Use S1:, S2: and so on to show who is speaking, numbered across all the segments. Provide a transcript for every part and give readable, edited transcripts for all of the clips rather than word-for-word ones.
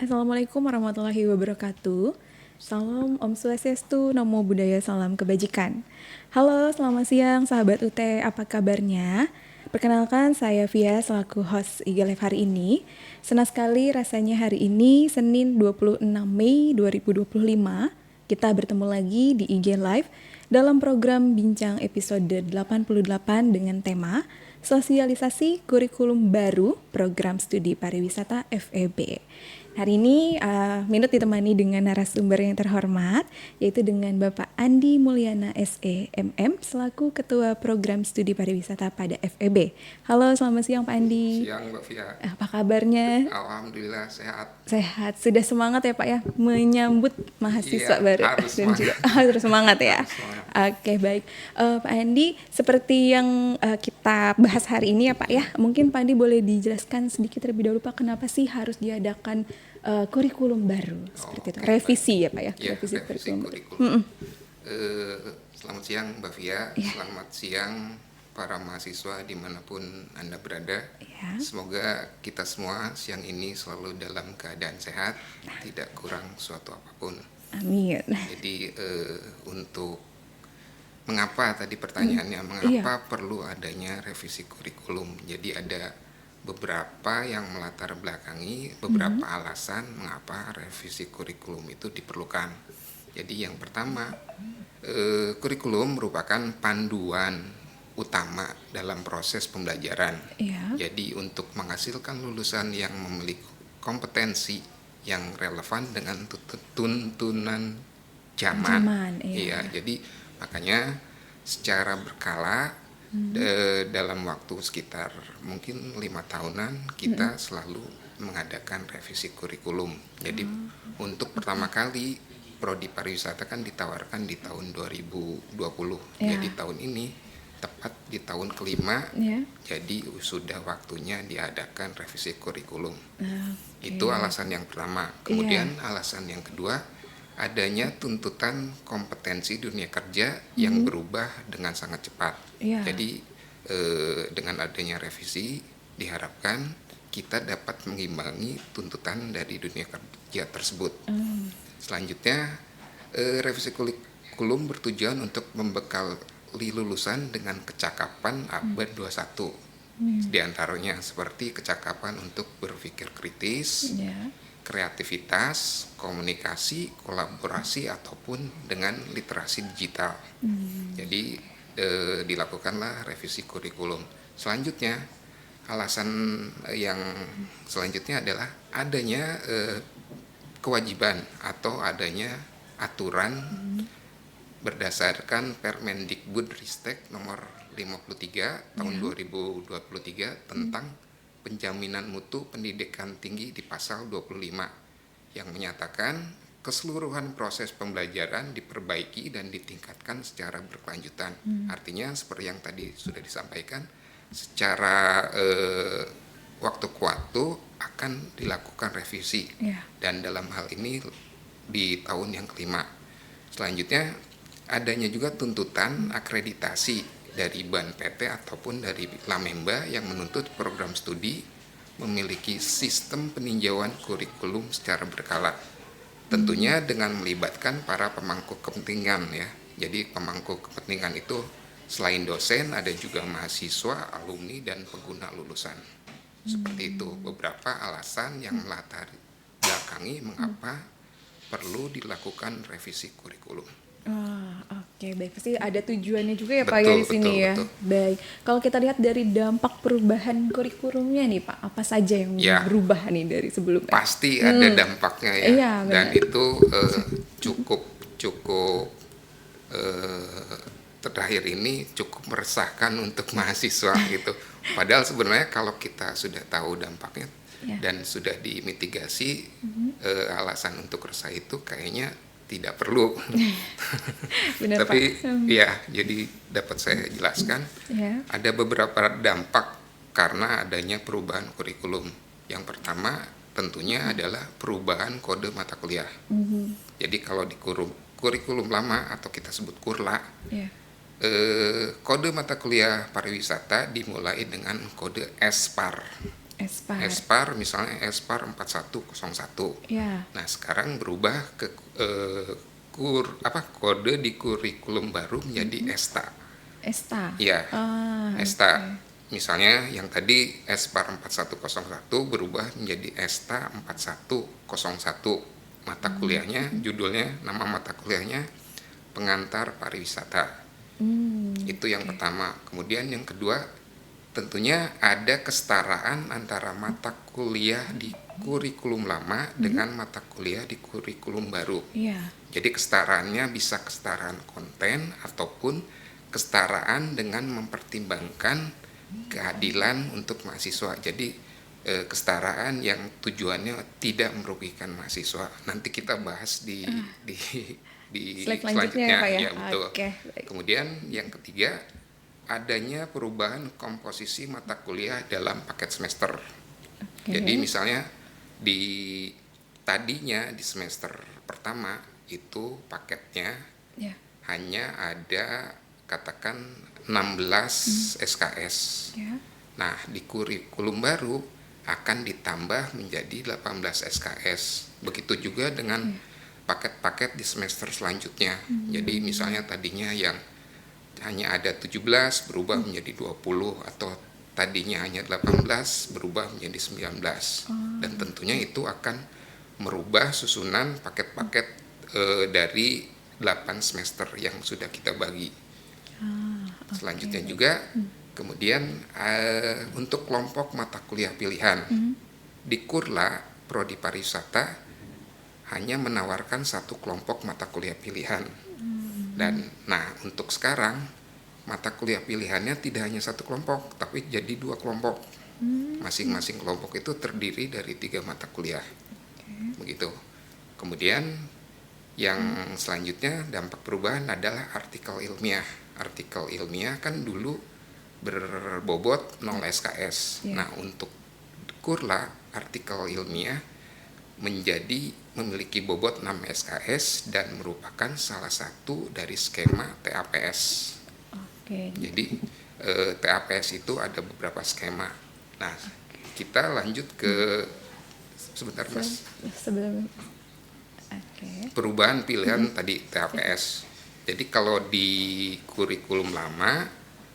S1: Assalamualaikum warahmatullahi wabarakatuh. Salam Om Swastiastu, Namo Buddhaya, Salam Kebajikan. Halo, selamat siang sahabat UT, apa kabarnya? Perkenalkan, saya Via selaku host IG Live hari ini. Senang sekali rasanya hari ini, Senin 26 Mei 2025, kita bertemu lagi di IG Live dalam program Bincang episode 88 dengan tema Sosialisasi Kurikulum Baru Program Studi Pariwisata FEB. Hari ini Minut ditemani dengan narasumber yang terhormat, yaitu dengan Bapak Andi Mulyana SE MM selaku Ketua Program Studi Pariwisata pada FEB. Halo, selamat siang Pak Andi.
S2: Siang Mbak Via.
S1: Apa kabarnya?
S2: Alhamdulillah sehat.
S1: Sehat. Sudah semangat ya Pak ya menyambut mahasiswa baru.
S2: Harus
S1: Dan
S2: semangat.
S1: juga harus semangat ya.
S2: Harus semangat.
S1: Oke, baik. Pak Andi, seperti yang kita bahas hari ini ya Pak ya, mungkin Pak Andi boleh dijelaskan sedikit terlebih dahulu Pak, kenapa sih harus diadakan kurikulum baru seperti itu? Revisi ya Pak ya?
S2: Ya, revisi kurikulum. Selamat siang Mbak Via, Selamat siang para mahasiswa dimanapun Anda berada.
S1: Ya.
S2: Semoga kita semua siang ini selalu dalam keadaan sehat, tidak kurang suatu apapun.
S1: Amin.
S2: Jadi untuk mengapa tadi pertanyaannya, mengapa perlu adanya revisi kurikulum? Jadi ada beberapa yang melatar belakangi, beberapa alasan mengapa revisi kurikulum itu diperlukan. Jadi yang pertama, kurikulum merupakan panduan utama dalam proses pembelajaran.
S1: Iya.
S2: Jadi untuk menghasilkan lulusan yang memiliki kompetensi yang relevan dengan tuntunan zaman. Iya, jadi makanya secara berkala dalam waktu sekitar mungkin 5 tahunan kita selalu mengadakan revisi kurikulum. Jadi untuk pertama kali prodi pariwisata kan ditawarkan di tahun 2020. Jadi tahun ini tepat di tahun kelima, jadi sudah waktunya diadakan revisi kurikulum. Itu alasan yang pertama. Kemudian alasan yang kedua, adanya tuntutan kompetensi dunia kerja yang berubah dengan sangat cepat. Jadi dengan adanya revisi diharapkan kita dapat mengimbangi tuntutan dari dunia kerja tersebut. Selanjutnya, revisi kurikulum bertujuan untuk membekali lulusan dengan kecakapan abad 21. Di antaranya seperti kecakapan untuk berpikir kritis, kreativitas, komunikasi, kolaborasi, ataupun dengan literasi digital. Jadi dilakukanlah revisi kurikulum. Selanjutnya, alasan yang selanjutnya adalah adanya kewajiban atau adanya aturan berdasarkan Permendikbudristek nomor 53 tahun 2023 tentang penjaminan mutu pendidikan tinggi di pasal 25 yang menyatakan keseluruhan proses pembelajaran diperbaiki dan ditingkatkan secara berkelanjutan. Artinya seperti yang tadi sudah disampaikan, secara waktu ke waktu akan dilakukan revisi. Dan dalam hal ini di tahun yang kelima. Selanjutnya adanya juga tuntutan akreditasi dari BAN PT ataupun dari Lamemba yang menuntut program studi memiliki sistem peninjauan kurikulum secara berkala. Tentunya dengan melibatkan para pemangku kepentingan ya. Jadi pemangku kepentingan itu selain dosen ada juga mahasiswa, alumni dan pengguna lulusan. Seperti itu beberapa alasan yang melatar belakangi mengapa perlu dilakukan revisi kurikulum.
S1: Oke, baik. Pasti ada tujuannya juga ya Pak ya di sini ya. Baik. Kalau kita lihat dari dampak perubahan kurikulumnya nih Pak, apa saja yang berubah nih dari sebelumnya?
S2: Pasti ada dampaknya ya.
S1: Iya,
S2: dan itu cukup terakhir ini cukup meresahkan untuk mahasiswa gitu. Padahal sebenarnya kalau kita sudah tahu dampaknya dan sudah dimitigasi, alasan untuk resah itu kayaknya tidak perlu.
S1: Benar,
S2: Tapi
S1: Pak.
S2: ya, jadi dapat saya jelaskan ada beberapa dampak karena adanya perubahan kurikulum. Yang pertama tentunya adalah perubahan kode mata kuliah. Jadi kalau di kurikulum lama atau kita sebut kurla, kode mata kuliah pariwisata dimulai dengan kode SPAR.
S1: Espar.
S2: Espar misalnya Espar 4101.
S1: Ya.
S2: Nah, sekarang berubah ke kode di kurikulum baru menjadi ESTA.
S1: Esta.
S2: Ya, ESTA.
S1: Oke.
S2: Misalnya yang tadi Espar 4101 berubah menjadi ESTA 4101. Mata kuliahnya, judulnya, nama mata kuliahnya Pengantar Pariwisata. Itu yang pertama. Kemudian yang kedua, tentunya ada kesetaraan antara mata kuliah di kurikulum lama dengan mata kuliah di kurikulum baru.
S1: Iya.
S2: Jadi kesetaraannya bisa kesetaraan konten ataupun kesetaraan dengan mempertimbangkan keadilan untuk mahasiswa. Jadi kesetaraan yang tujuannya tidak merugikan mahasiswa. Nanti kita bahas di
S1: Slide selanjutnya ya, Pak ya?
S2: Ya, betul.
S1: Oke, baik.
S2: Kemudian yang ketiga, adanya perubahan komposisi mata kuliah dalam paket semester.
S1: Oke.
S2: Jadi misalnya tadinya di semester pertama itu paketnya
S1: Ya.
S2: hanya ada katakan 16 SKS.
S1: Ya.
S2: Nah, di kurikulum baru akan ditambah menjadi 18 SKS. Begitu juga dengan paket-paket di semester selanjutnya. Jadi misalnya tadinya yang hanya ada 17 berubah menjadi 20, atau tadinya hanya 18 berubah menjadi 19. Dan tentunya itu akan merubah susunan paket-paket dari 8 semester yang sudah kita bagi. Selanjutnya juga kemudian untuk kelompok mata kuliah pilihan di Kurla Prodi Pariwisata hanya menawarkan satu kelompok mata kuliah pilihan. Dan nah, untuk sekarang mata kuliah pilihannya tidak hanya satu kelompok, tapi jadi 2 kelompok. Masing-masing kelompok itu terdiri dari 3 mata kuliah. Begitu. Kemudian yang selanjutnya dampak perubahan adalah artikel ilmiah. Artikel ilmiah kan dulu berbobot 0 SKS. Nah, untuk Kurla artikel ilmiah memiliki bobot 6 SKS dan merupakan salah satu dari skema TAPS.
S1: Oke.
S2: Jadi TAPS itu ada beberapa skema. Nah, kita lanjut ke sebentar Mas.
S1: Sebelum. Oke.
S2: Perubahan pilihan tadi TAPS. Jadi kalau di kurikulum lama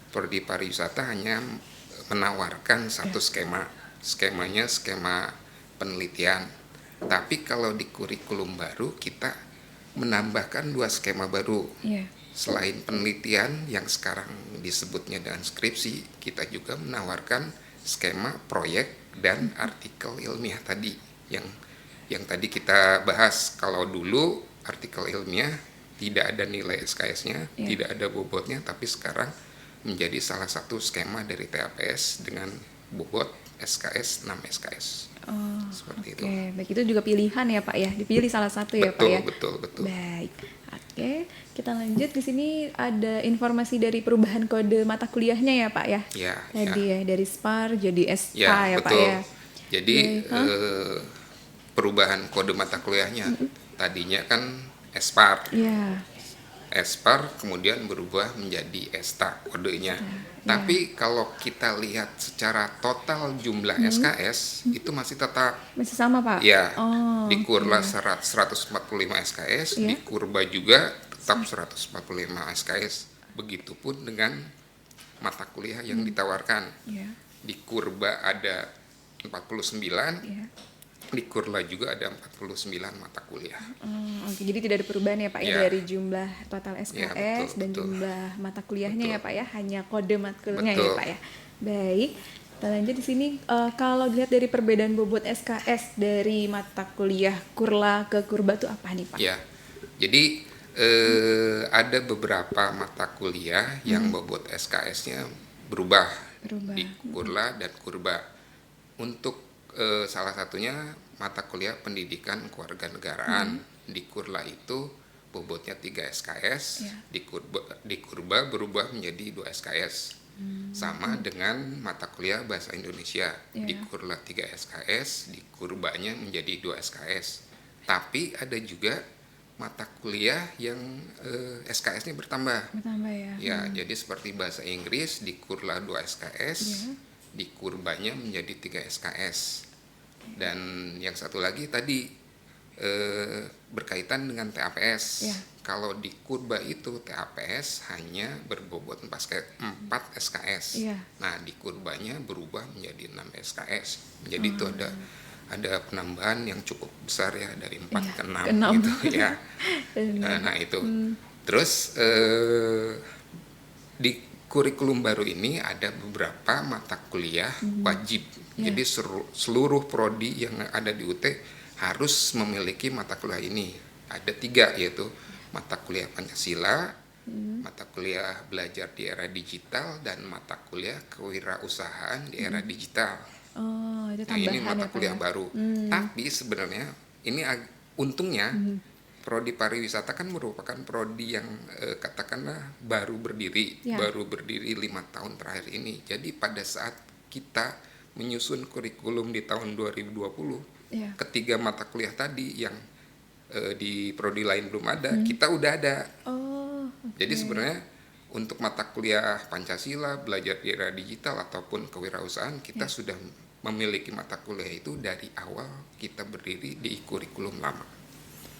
S2: Prodi Pariwisata hanya menawarkan satu skema. Skemanya skema penelitian. Tapi kalau di kurikulum baru kita menambahkan 2 skema baru.
S1: Iya.
S2: Selain penelitian yang sekarang disebutnya dengan skripsi, kita juga menawarkan skema proyek dan artikel ilmiah tadi yang tadi kita bahas. Kalau dulu artikel ilmiah tidak ada nilai SKS-nya, tidak ada bobotnya, tapi sekarang menjadi salah satu skema dari TAPS dengan bobot SKS 6 SKS. Seperti itu.
S1: Oke, baik, itu juga pilihan ya Pak ya, dipilih salah satu ya Pak ya.
S2: Betul.
S1: Baik, oke, kita lanjut. Di sini ada informasi dari perubahan kode mata kuliahnya ya Pak ya.
S2: Ya.
S1: Tadi ya dari SPAR jadi SK ya Pak
S2: betul.
S1: ya.
S2: Jadi perubahan kode mata kuliahnya tadinya kan Espar.
S1: Iya.
S2: Espar kemudian berubah menjadi ESTA kodenya. Tapi kalau kita lihat secara total jumlah SKS itu masih tetap
S1: Masih sama Pak?
S2: ya.
S1: Oh,
S2: Di Kurla 145 SKS, di Kurba juga tetap 145 SKS. Begitupun dengan mata kuliah yang ditawarkan.
S1: Iya.
S2: Di Kurba ada 49, di Kurla juga ada 49 mata kuliah.
S1: Oke, jadi tidak ada perubahan ya Pak ya dari jumlah total SKS dan jumlah mata kuliahnya ya Pak ya, hanya kode matkulnya ya Pak ya. Baik, kita lanjut di sini. Kalau dilihat dari perbedaan bobot SKS dari mata kuliah Kurla ke Kurba itu apa nih Pak?
S2: Ya, jadi ada beberapa mata kuliah yang bobot SKS-nya berubah di Kurla dan Kurba. Untuk salah satunya mata kuliah pendidikan kewarganegaraan di Kurla itu bobotnya 3 SKS, di Kurba berubah menjadi 2 SKS. Sama dengan mata kuliah bahasa Indonesia, di Kurla 3 SKS, di Kurbanya menjadi 2 SKS. Tapi ada juga mata kuliah yang SKS-nya bertambah.
S1: Bertambah ya.
S2: Ya, jadi seperti bahasa Inggris di Kurla 2 SKS, di kurbanya menjadi 3 SKS. Dan yang satu lagi tadi berkaitan dengan TAPS.
S1: Ya.
S2: Kalau di kurba itu TAPS hanya berbobot 4 SKS.
S1: Ya.
S2: Nah, di kurbanya berubah menjadi 6 SKS. Jadi itu ada penambahan yang cukup besar ya, dari 4
S1: Ya,
S2: ke 6
S1: ke 6.
S2: gitu ya. Nah, itu. Terus di kurikulum baru ini ada beberapa mata kuliah wajib.
S1: Ya.
S2: Jadi seluruh prodi yang ada di UT harus memiliki mata kuliah ini. Ada 3, yaitu mata kuliah Pancasila, mata kuliah belajar di era digital, dan mata kuliah kewirausahaan di era digital.
S1: Oh, itu
S2: Nah, ini
S1: tambahan
S2: mata
S1: ya Pak
S2: kuliah
S1: ya?
S2: baru. Tapi sebenarnya ini untungnya prodi pariwisata kan merupakan prodi yang katakanlah baru berdiri,
S1: Ya.
S2: baru berdiri 5 tahun terakhir ini. Jadi pada saat kita menyusun kurikulum di tahun 2020,
S1: Ya.
S2: ketiga mata kuliah tadi yang di prodi lain belum ada, kita udah ada.
S1: Oh,
S2: Jadi sebenarnya untuk mata kuliah Pancasila, belajar di era digital, ataupun kewirausahaan, kita sudah memiliki mata kuliah itu dari awal kita berdiri di kurikulum lama.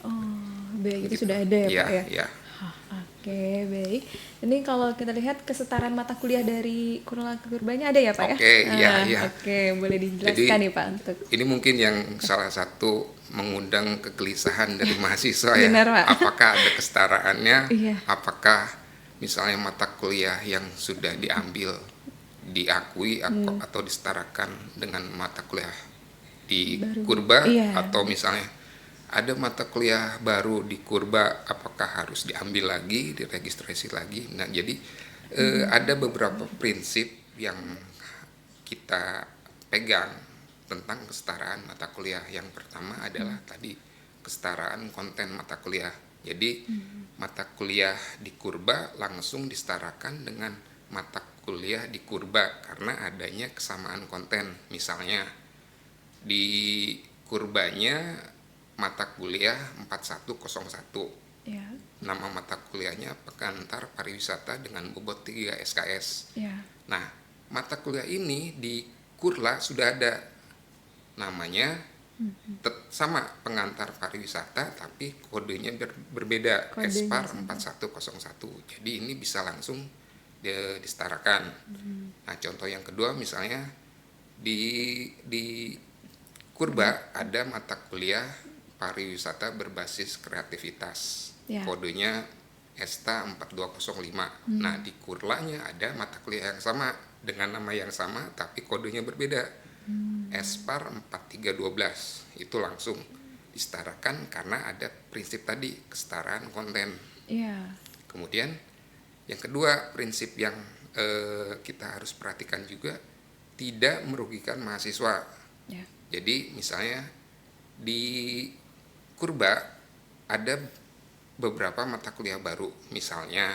S1: Oh, baik, itu
S2: Gitu.
S1: sudah ada ya
S2: Iya,
S1: Pak ya?
S2: iya.
S1: Oke, baik. Ini kalau kita lihat kesetaraan mata kuliah dari kurla ke kurbanya ada ya Pak ya?
S2: Oke, iya, iya.
S1: Oke, boleh dijelaskan
S2: Jadi,
S1: nih Pak untuk.
S2: Ini mungkin yang salah satu mengundang kegelisahan dari mahasiswa ya.
S1: Benar, Pak.
S2: Apakah ada kesetaraannya?
S1: Iya.
S2: Apakah misalnya mata kuliah yang sudah diambil diakui atau disetarakan dengan mata kuliah di
S1: Baru.
S2: kurba?
S1: Iya.
S2: Atau misalnya ada mata kuliah baru di kurba, apakah harus diambil lagi, diregistrasi lagi? Nah, jadi ada beberapa prinsip yang kita pegang tentang kesetaraan mata kuliah. Yang pertama adalah tadi kesetaraan konten mata kuliah. Jadi mata kuliah di kurba langsung disetarakan dengan mata kuliah di kurba karena adanya kesamaan konten. Misalnya di kurbanya mata kuliah 4101.
S1: Ya.
S2: Nama mata kuliahnya Pengantar Pariwisata dengan bobot 3 SKS.
S1: Ya.
S2: Nah, mata kuliah ini di Kurla sudah ada namanya sama Pengantar Pariwisata, tapi kodenya berbeda,
S1: Kodenya
S2: SPAR
S1: sama.
S2: 4101. Jadi ini bisa langsung disetarakan. Nah, contoh yang kedua misalnya di Kurba ada mata kuliah pariwisata berbasis kreativitas.
S1: Ya.
S2: Kodenya ESTA 4205. Nah, di Kurlanya ada mata kuliah yang sama dengan nama yang sama tapi kodenya berbeda. SPAR 4312. Itu langsung disetarakan karena ada prinsip tadi, kesetaraan konten.
S1: Iya.
S2: Kemudian yang kedua, prinsip yang kita harus perhatikan juga, tidak merugikan mahasiswa.
S1: Ya.
S2: Jadi misalnya di Kurba ada beberapa mata kuliah baru, misalnya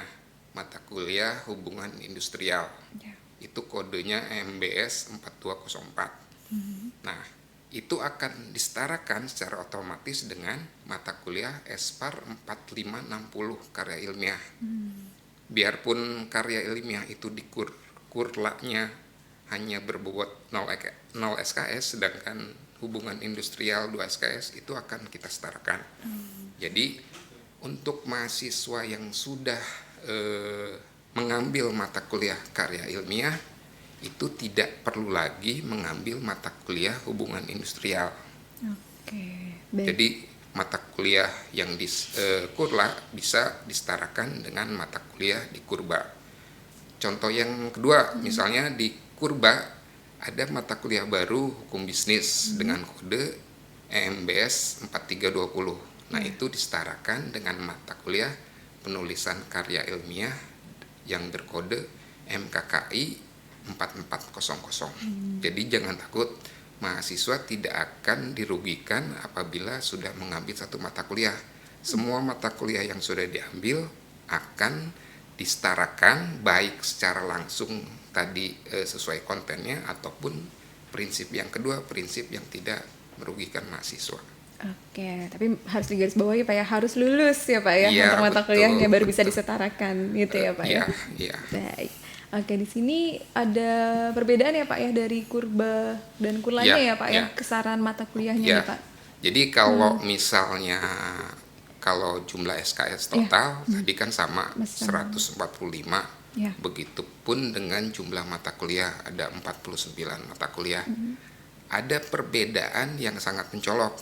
S2: mata kuliah hubungan industrial.
S1: Ya.
S2: Itu kodenya MBS 4204. Nah, itu akan disetarakan secara otomatis dengan mata kuliah SPAR 4560 karya ilmiah. Biarpun karya ilmiah itu di kurlanya hanya berbobot 0 SKS, sedangkan hubungan industrial 2 SKS, itu akan kita setarakan. Jadi untuk mahasiswa yang sudah mengambil mata kuliah karya ilmiah, itu tidak perlu lagi mengambil mata kuliah hubungan industrial.
S1: Oke. Baik.
S2: Jadi mata kuliah yang di Kurla bisa disetarakan dengan mata kuliah di Kurba. Contoh yang kedua, misalnya di Kurba ada mata kuliah baru hukum bisnis dengan kode EMBS 4320. Nah, itu disetarakan dengan mata kuliah penulisan karya ilmiah yang berkode MKKI 4400. Jadi jangan takut, mahasiswa tidak akan dirugikan apabila sudah mengambil satu mata kuliah. Semua mata kuliah yang sudah diambil akan disetarakan baik secara langsung tadi sesuai kontennya, ataupun prinsip yang kedua, prinsip yang tidak merugikan mahasiswa.
S1: Oke, tapi harus digarisbawahi Pak ya, harus lulus ya Pak ya,
S2: Iya,
S1: untuk mata
S2: betul,
S1: kuliahnya baru bisa
S2: betul.
S1: disetarakan gitu ya Pak ya.
S2: Iya.
S1: Baik. Oke, di sini ada perbedaan ya Pak ya dari kurba dan kurlanya
S2: Ya,
S1: ya Pak ya,
S2: ya,
S1: kesaran mata kuliahnya
S2: ya.
S1: nih Pak.
S2: Jadi kalau misalnya kalau jumlah SKS
S1: Iya,
S2: total tadi kan sama
S1: masih sama.
S2: 145,
S1: Ya.
S2: begitupun dengan jumlah mata kuliah ada 49 mata kuliah. Ada perbedaan yang sangat mencolok.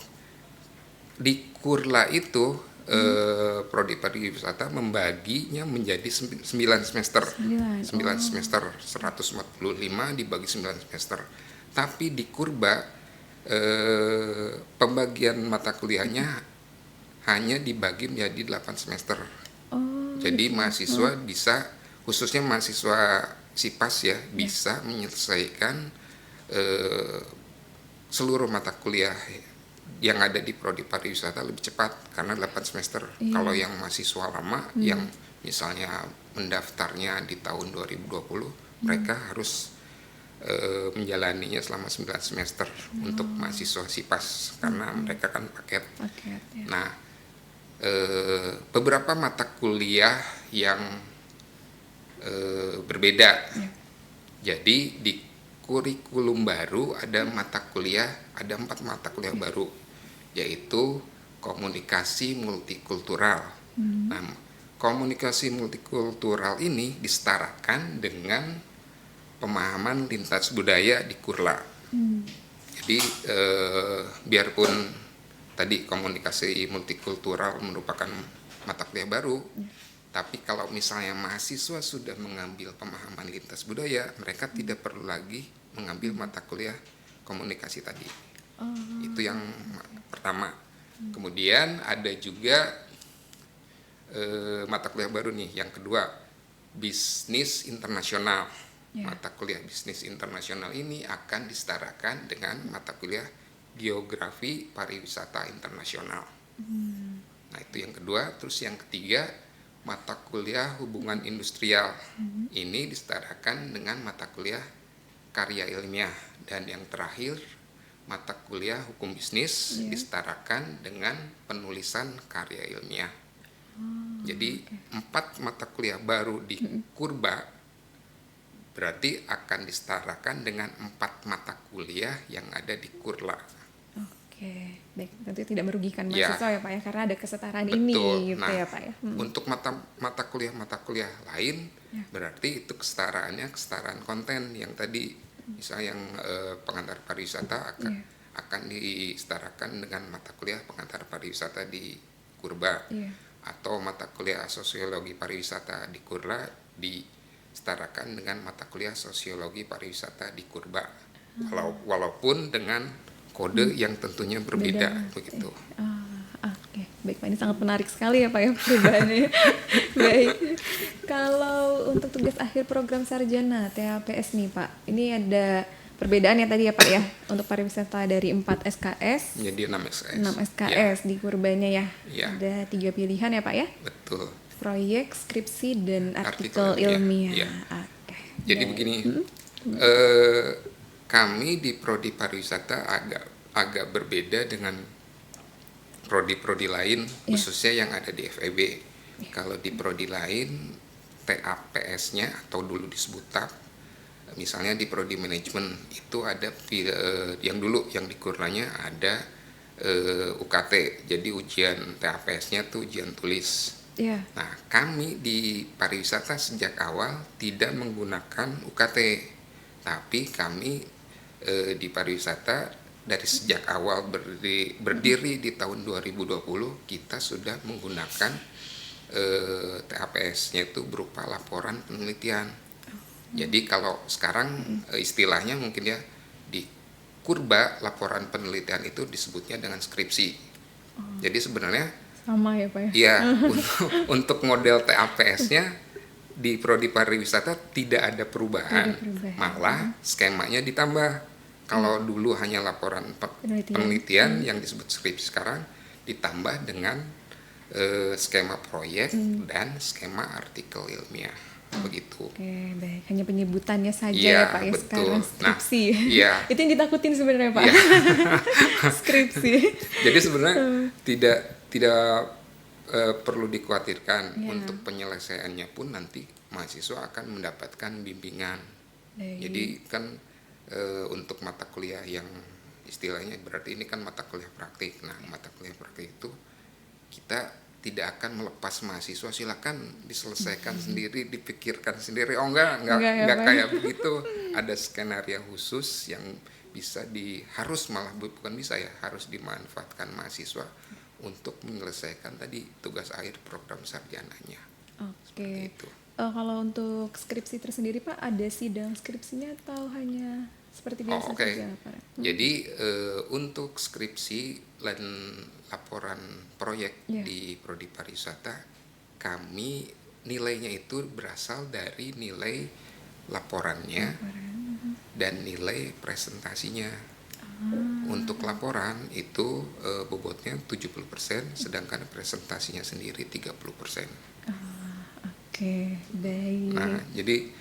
S2: Di Kurla itu prodi pariwisata membaginya menjadi 9 semester. 9
S1: 9.
S2: semester 145 dibagi 9 semester. Tapi di Kurba pembagian mata kuliahnya hanya dibagi menjadi 8 semester.
S1: Oh,
S2: Jadi
S1: gitu.
S2: mahasiswa bisa, khususnya mahasiswa SIPAS ya, bisa menyelesaikan eh, seluruh mata kuliah yang ada di prodi pariwisata lebih cepat karena 8 semester.
S1: Iya.
S2: Kalau yang mahasiswa lama yang misalnya mendaftarnya di tahun 2020, mereka harus menjalaninya selama 9 semester untuk mahasiswa SIPAS karena mereka kan paket.
S1: Paket ya.
S2: Nah, beberapa mata kuliah yang berbeda.
S1: Ya.
S2: Jadi di kurikulum baru ada mata kuliah, ada 4 mata kuliah baru, yaitu komunikasi multikultural. Nah, komunikasi multikultural ini disetarakan dengan pemahaman lintas budaya di Kurla. Jadi biarpun tadi komunikasi multikultural merupakan mata kuliah baru, tapi kalau misalnya mahasiswa sudah mengambil pemahaman lintas budaya, mereka tidak perlu lagi mengambil mata kuliah komunikasi tadi. Itu yang pertama. Kemudian ada juga mata kuliah baru nih, yang kedua, bisnis internasional. Mata kuliah bisnis internasional ini akan disetarakan dengan mata kuliah geografi pariwisata internasional. Nah, itu yang kedua. Terus yang ketiga, mata kuliah hubungan industrial. Ini disetarakan dengan mata kuliah karya ilmiah. Dan yang terakhir, mata kuliah hukum bisnis disetarakan dengan penulisan karya ilmiah. Jadi 4 mata kuliah baru di Kurba berarti akan disetarakan dengan 4 mata kuliah yang ada di Kurla.
S1: Oke, baik. Tentu tidak merugikan
S2: Ya.
S1: mahasiswa ya Pak ya, karena ada kesetaraan
S2: Betul.
S1: ini gitu
S2: Nah,
S1: ya Pak ya.
S2: untuk mata kuliah lain berarti itu kesetaraannya kesetaraan konten yang tadi, misalnya yang pengantar pariwisata akan disetarakan dengan mata kuliah pengantar pariwisata di Kurba. Atau mata kuliah sosiologi pariwisata di Kurla disetarakan dengan mata kuliah sosiologi pariwisata di Kurba. Walaupun dengan kode yang tentunya berbeda begitu.
S1: Oke, baik Pak, ini sangat menarik sekali ya Pak ya perubahannya. Baik, kalau untuk tugas akhir program sarjana TAPS nih Pak, ini ada perbedaan ya tadi ya Pak ya, untuk pariwisata dari 4 SKS
S2: Menjadi 6 SKS.
S1: 6 SKS di Kurbanya ya.
S2: Ya.
S1: Ada 3 pilihan ya Pak ya,
S2: Betul.
S1: proyek, skripsi, dan artikel
S2: Artikel ilmiah,
S1: ilmiah.
S2: ya.
S1: Oke.
S2: Jadi
S1: baik.
S2: begini, kami di prodi pariwisata agak berbeda dengan prodi-prodi lain, khususnya yang ada di FEB. Kalau di prodi lain, TAPS-nya atau dulu disebut TAP, misalnya di prodi manajemen itu ada yang dulu yang di Kurlanya ada UKT, jadi ujian TAPS-nya tuh ujian tulis.
S1: Ya.
S2: Nah, kami di pariwisata sejak awal tidak menggunakan UKT, tapi kami di pariwisata dari sejak awal berdiri di tahun 2020 kita sudah menggunakan TAPS-nya itu berupa laporan penelitian. Jadi kalau sekarang istilahnya mungkin ya di Kurba laporan penelitian itu disebutnya dengan skripsi. Jadi sebenarnya
S1: Sama ya Pak ya.
S2: ya untuk model TAPS-nya di prodi pariwisata tidak ada perubahan, malah skemanya ditambah. Kalau dulu hanya laporan penelitian yang disebut skripsi, sekarang ditambah dengan skema proyek dan skema artikel ilmiah. Begitu.
S1: Oke, baik. Hanya penyebutannya saja
S2: Ya,
S1: ya Pak ya,
S2: betul.
S1: sekarang skripsi.
S2: Nah, iya.
S1: Itu yang ditakutin sebenarnya Pak.
S2: Iya.
S1: Skripsi.
S2: Jadi sebenarnya tidak perlu dikhawatirkan. Untuk penyelesaiannya pun nanti mahasiswa akan mendapatkan bimbingan.
S1: Baik.
S2: Jadi kan untuk mata kuliah yang istilahnya berarti ini kan mata kuliah praktik. Nah, mata kuliah praktik itu kita tidak akan melepas mahasiswa, silakan diselesaikan sendiri, dipikirkan sendiri. Oh
S1: Enggak ya,
S2: enggak
S1: Pak?
S2: kayak begitu. Ada skenario khusus yang bisa harus dimanfaatkan mahasiswa untuk menyelesaikan tadi tugas akhir program sarjananya. Seperti
S1: Oke.
S2: itu.
S1: Kalau untuk skripsi tersendiri Pak, ada sidang skripsinya atau hanya seperti biasa
S2: Oke.
S1: saja Pak?
S2: Jadi untuk skripsi dan laporan proyek
S1: Iya.
S2: di Prodi Pariwisata, kami nilainya itu berasal dari nilai laporannya dan nilai presentasinya. Untuk laporan itu bobotnya 70%, sedangkan presentasinya sendiri 30%.
S1: Oke, baik.
S2: Nah, jadi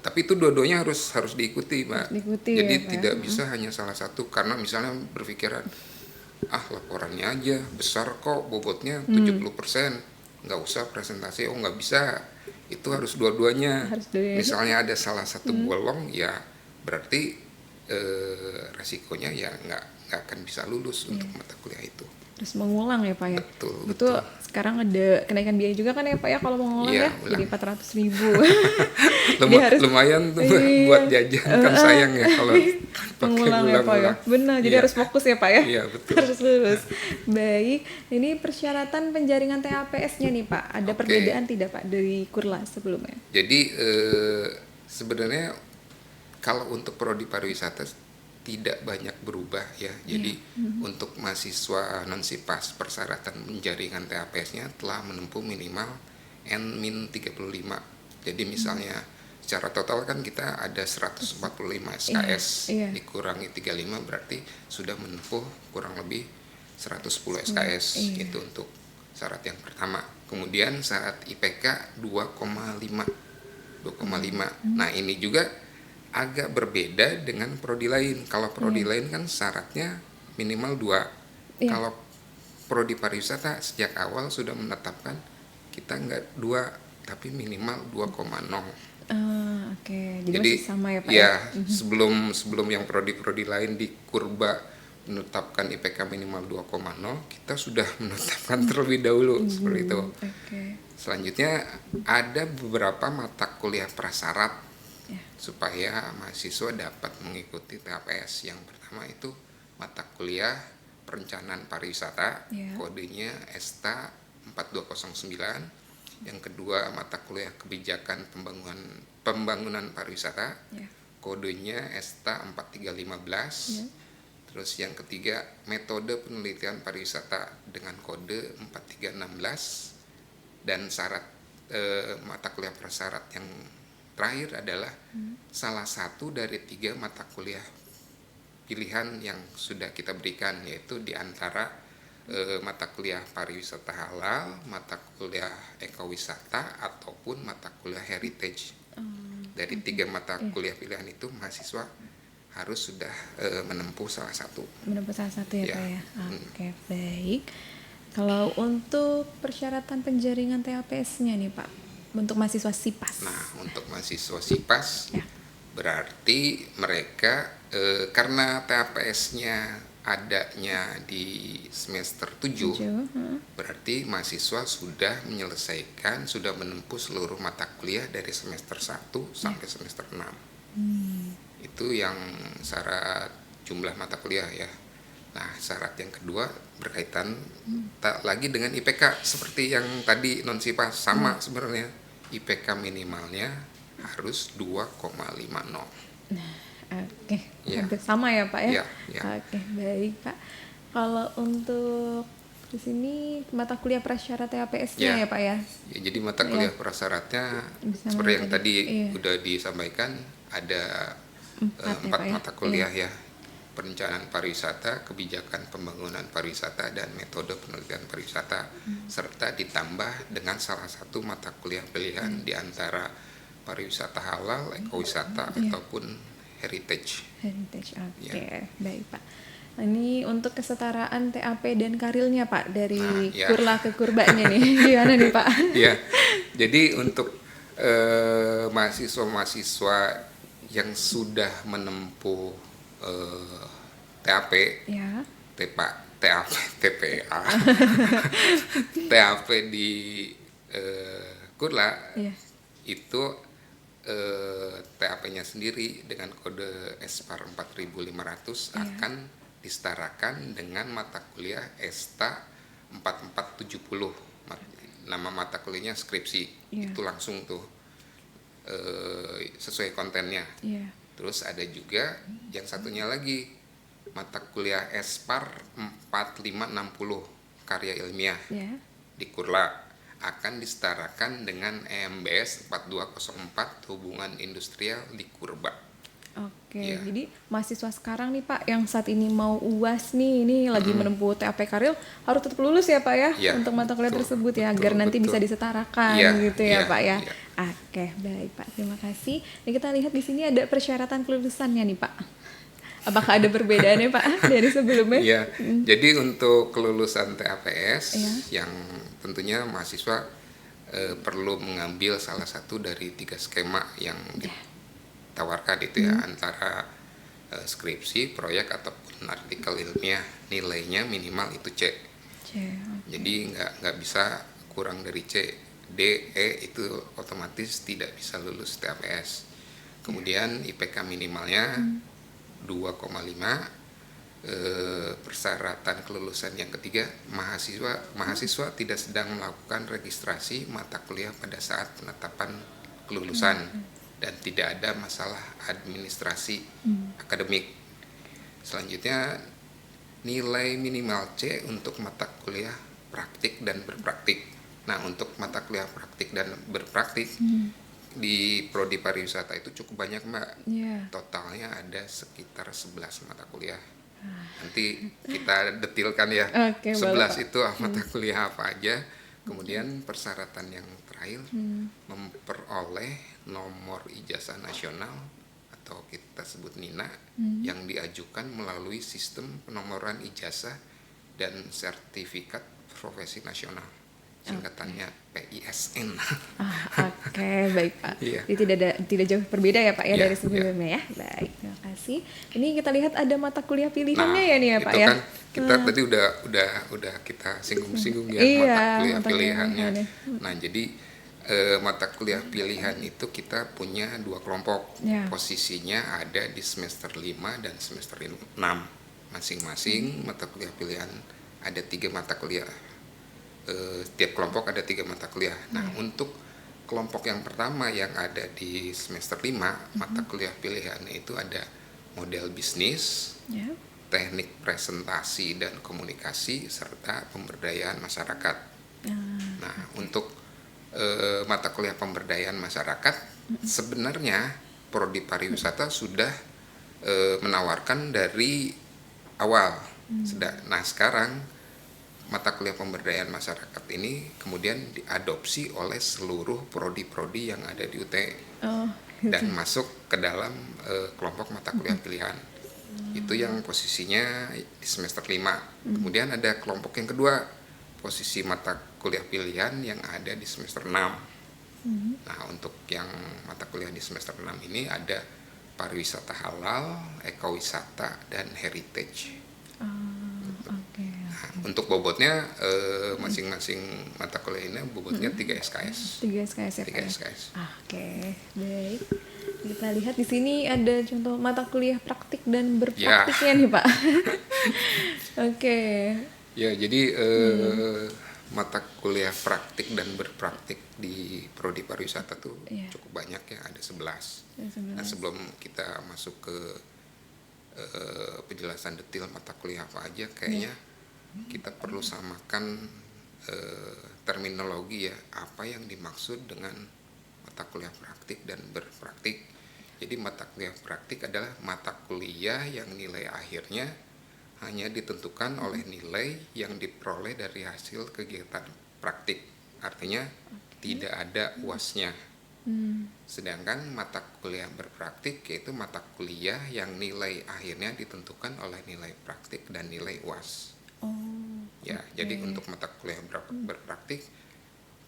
S2: tapi itu dua-duanya harus diikuti, Mbak.
S1: Harus diikuti
S2: Jadi
S1: ya, Pak?
S2: tidak bisa hanya salah satu, karena misalnya berpikiran laporannya aja besar kok bobotnya 70%, nggak usah presentasi. Oh, nggak bisa. Itu harus dua-duanya.
S1: Harus dua-duanya.
S2: Misalnya ada salah satu bolong, ya berarti resikonya ya nggak akan bisa lulus untuk mata kuliah itu.
S1: Terus mengulang ya Pak ya?
S2: Betul,
S1: Itu
S2: betul.
S1: sekarang ada kenaikan biaya juga kan ya Pak ya kalau mau ngulang
S2: Iya,
S1: ya?
S2: ulang.
S1: Jadi 400.000. Jadi harus
S2: Lumayan tuh
S1: Iya.
S2: buat jajan, kan sayang ya kalau pakai
S1: mengulang ya Pak ya?
S2: ulang-ulang.
S1: Benar, jadi
S2: Iya.
S1: harus fokus ya Pak ya?
S2: Iya, betul.
S1: Harus lulus. Baik, ini persyaratan penjaringan TAPS-nya nih Pak. Ada
S2: Oke.
S1: perbedaan tidak Pak dari kurla sebelumnya?
S2: Jadi sebenarnya kalau untuk prodi pariwisata tidak banyak berubah ya. Jadi untuk mahasiswa non-SIPAS, persyaratan penjaringan TAPS-nya telah menempuh minimal N-35. Jadi misalnya secara total kan kita ada 145 SKS,
S1: Iya.
S2: dikurangi 35 berarti sudah menempuh kurang lebih 110 SKS.
S1: Iya.
S2: Itu untuk syarat yang pertama. Kemudian syarat IPK 2,5. Nah, ini juga agak berbeda dengan prodi lain. Kalau prodi lain kan syaratnya minimal 2.
S1: Iya.
S2: Kalau prodi pariwisata sejak awal sudah menetapkan kita nggak 2 tapi minimal 2,0.
S1: Oke, jadi
S2: Jadi
S1: masih sama ya Pak
S2: ya sebelum yang prodi lain di kurba menetapkan IPK minimal 2,0, kita sudah menetapkan terlebih dahulu seperti itu.
S1: Oke.
S2: Selanjutnya ada beberapa mata kuliah prasyarat
S1: Ya.
S2: supaya mahasiswa dapat mengikuti TAPS. Yang pertama itu mata kuliah perencanaan pariwisata,
S1: Ya.
S2: kodenya ESTA 4209. Yang kedua mata kuliah kebijakan pembangunan pariwisata,
S1: Ya.
S2: kodenya ESTA 4315.
S1: Ya.
S2: Terus yang ketiga metode penelitian pariwisata dengan kode 4316. Dan syarat mata kuliah prasyarat yang terakhir adalah salah satu dari 3 mata kuliah pilihan yang sudah kita berikan, yaitu di antara mata kuliah pariwisata halal, mata kuliah ekowisata, ataupun mata kuliah heritage. Dari 3 mata kuliah pilihan itu mahasiswa harus sudah menempuh salah satu.
S1: Menempuh salah satu ya
S2: Ya.
S1: Pak ya? Oke, baik. Kalau untuk persyaratan penjaringan TAPS-nya nih Pak, untuk mahasiswa SIPAS.
S2: Nah, untuk mahasiswa SIPAS
S1: Ya.
S2: berarti mereka karena TAPS-nya adanya di semester 7, berarti mahasiswa sudah menempuh seluruh mata kuliah dari semester 1 sampai semester 6. Itu yang syarat jumlah mata kuliah ya. Nah, syarat yang kedua berkaitan tak lagi dengan IPK seperti yang tadi non-SIPAS, sama sebenarnya. IPK minimalnya harus 2,50.
S1: Oke,
S2: Ya.
S1: hampir sama ya Pak ya?
S2: Ya, ya.
S1: Oke, baik Pak. Kalau untuk di sini mata kuliah prasyarat TAPS-nya ya Pak ya?
S2: Ya, jadi mata kuliah prasyaratnya
S1: Bisa
S2: seperti yang
S1: tadi.
S2: tadi
S1: Iya.
S2: udah disampaikan, ada
S1: 4 ya,
S2: 4
S1: Pak ya?
S2: mata kuliah ya. Perencanaan pariwisata, kebijakan pembangunan pariwisata, dan metode penelitian pariwisata, serta ditambah dengan salah satu mata kuliah pilihan di antara pariwisata halal, ekowisata, ataupun heritage.
S1: Heritage, oke.
S2: Ya.
S1: Baik Pak. Nah, ini untuk kesetaraan TAP dan karilnya Pak, dari
S2: Nah, ya.
S1: kurla ke kurbanya nih, gimana nih Pak?
S2: Ya, jadi untuk mahasiswa-mahasiswa yang sudah menempuh TAP,
S1: Ya.
S2: TAP, TPA, TAP di Kurla
S1: Iya.
S2: itu TAP-nya sendiri dengan kode SPAR 4500
S1: Iya.
S2: akan disetarakan dengan mata kuliah ESTA 4470. Nama mata kuliahnya skripsi.
S1: Iya.
S2: Itu langsung tuh sesuai kontennya.
S1: Iya.
S2: Terus ada juga yang satunya lagi mata kuliah ESPAR 4560 karya ilmiah
S1: Ya.
S2: di Kurla akan disetarakan dengan EMBS 4204 hubungan industrial di Kurba.
S1: Oke,
S2: Ya.
S1: jadi mahasiswa sekarang nih Pak yang saat ini mau UAS nih, ini lagi menempuh TAP Karil harus tetap lulus ya Pak ya,
S2: Ya,
S1: untuk mata kuliah
S2: betul,
S1: tersebut ya,
S2: betul,
S1: agar nanti
S2: betul.
S1: bisa disetarakan
S2: Ya,
S1: gitu ya
S2: ya,
S1: Pak ya.
S2: ya.
S1: Oke, baik Pak, terima kasih. Dan kita lihat di sini ada persyaratan kelulusannya nih Pak. Apakah ada perbedaannya Pak dari sebelumnya?
S2: Iya, jadi untuk kelulusan TAPS
S1: Iya.
S2: yang tentunya mahasiswa perlu mengambil salah satu dari 3 skema yang ditawarkan itu ya, antara skripsi, proyek ataupun artikel ilmiah, nilainya minimal itu C. Jadi nggak bisa kurang dari C. D, E itu otomatis tidak bisa lulus TAPS. Kemudian IPK minimalnya 2,5. Persyaratan kelulusan yang ketiga, mahasiswa tidak sedang melakukan registrasi mata kuliah pada saat penetapan kelulusan dan tidak ada masalah administrasi akademik. Selanjutnya, nilai minimal C untuk mata kuliah praktik dan berpraktik. Nah, untuk mata kuliah praktik dan berpraktik di Prodi Pariwisata itu cukup banyak Mbak. Totalnya ada sekitar 11 mata kuliah. Nanti kita detilkan ya.
S1: Oke,
S2: 11
S1: boleh,
S2: itu mata kuliah apa aja. Kemudian persyaratan yang terakhir, memperoleh nomor ijazah nasional atau kita sebut NINA yang diajukan melalui sistem penomoran ijazah dan sertifikat profesi nasional, singkatannya PISN.
S1: Oke, baik Pak.
S2: Iya.
S1: Jadi tidak jauh berbeda ya Pak ya
S2: Iya,
S1: dari sebelumnya ya. Baik, terima kasih. Ini kita lihat ada mata kuliah pilihannya ya nih ya Pak
S2: itu
S1: ya.
S2: kan kita tadi udah kita singgung-singgung ya
S1: Iya,
S2: mata kuliah
S1: mata kuliah
S2: pilihannya.
S1: pilihannya.
S2: Nah, jadi mata kuliah pilihan itu kita punya 2 kelompok.
S1: Ya.
S2: Posisinya ada di semester 5 dan semester 6. Masing-masing mata kuliah pilihan ada 3 mata kuliah. Tiap kelompok ada 3 mata kuliah. Nah, untuk kelompok yang pertama yang ada di semester 5, mata kuliah pilihannya itu ada model bisnis,
S1: Ya.
S2: teknik presentasi dan komunikasi, serta pemberdayaan masyarakat. Nah, untuk mata kuliah pemberdayaan masyarakat, sebenarnya Prodi Pariwisata sudah menawarkan dari awal. Nah, sekarang mata kuliah pemberdayaan masyarakat ini kemudian diadopsi oleh seluruh prodi-prodi yang ada di UT
S1: Oh,
S2: dan masuk ke dalam kelompok mata kuliah pilihan. Itu yang posisinya di semester 5. Kemudian ada kelompok yang kedua, posisi mata kuliah pilihan yang ada di semester 6. Nah, untuk yang mata kuliah di semester 6 ini ada pariwisata halal, ekowisata, dan heritage.
S1: Oke.
S2: Untuk bobotnya masing-masing mata kuliah ini bobotnya 3 SKS.
S1: 3 SKS ya Pak
S2: 3
S1: ya?
S2: SKS.
S1: Oke, baik. Kita lihat di sini ada contoh mata kuliah praktik dan berpraktiknya nih Pak. Oke.
S2: Ya, jadi mata kuliah praktik dan berpraktik di Prodi Pariwisata tuh cukup banyak ya, ada 11. Nah, sebelum kita masuk ke penjelasan detail mata kuliah apa aja, kayaknya kita perlu samakan terminologi ya, apa yang dimaksud dengan mata kuliah praktik dan berpraktik. Jadi mata kuliah praktik adalah mata kuliah yang nilai akhirnya hanya ditentukan oleh nilai yang diperoleh dari hasil kegiatan praktik. Artinya tidak ada UAS-nya. Sedangkan mata kuliah berpraktik yaitu mata kuliah yang nilai akhirnya ditentukan oleh nilai praktik dan nilai UAS. Ya, jadi untuk mata kuliah berpraktik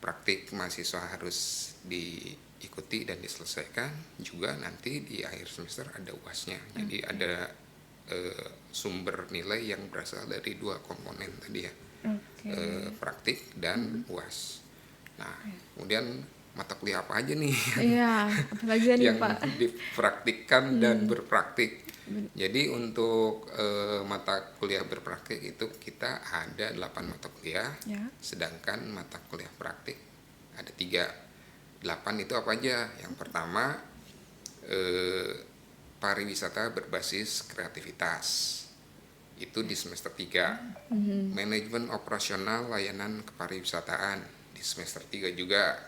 S2: praktik mahasiswa harus diikuti dan diselesaikan, juga nanti di akhir semester ada UASnya. Jadi ada sumber nilai yang berasal dari dua komponen tadi ya, praktik dan UAS. Nah, kemudian mata kuliah apa aja nih
S1: Iya, apalagi nih
S2: yang
S1: Pak.
S2: dipraktikkan dan berpraktik. Jadi untuk mata kuliah berpraktik itu kita ada 8 mata kuliah,
S1: Ya.
S2: sedangkan mata kuliah praktik ada 3. 8 itu apa aja? Yang pertama pariwisata berbasis kreativitas, itu di semester 3. Manajemen operasional layanan kepariwisataan di semester 3 juga.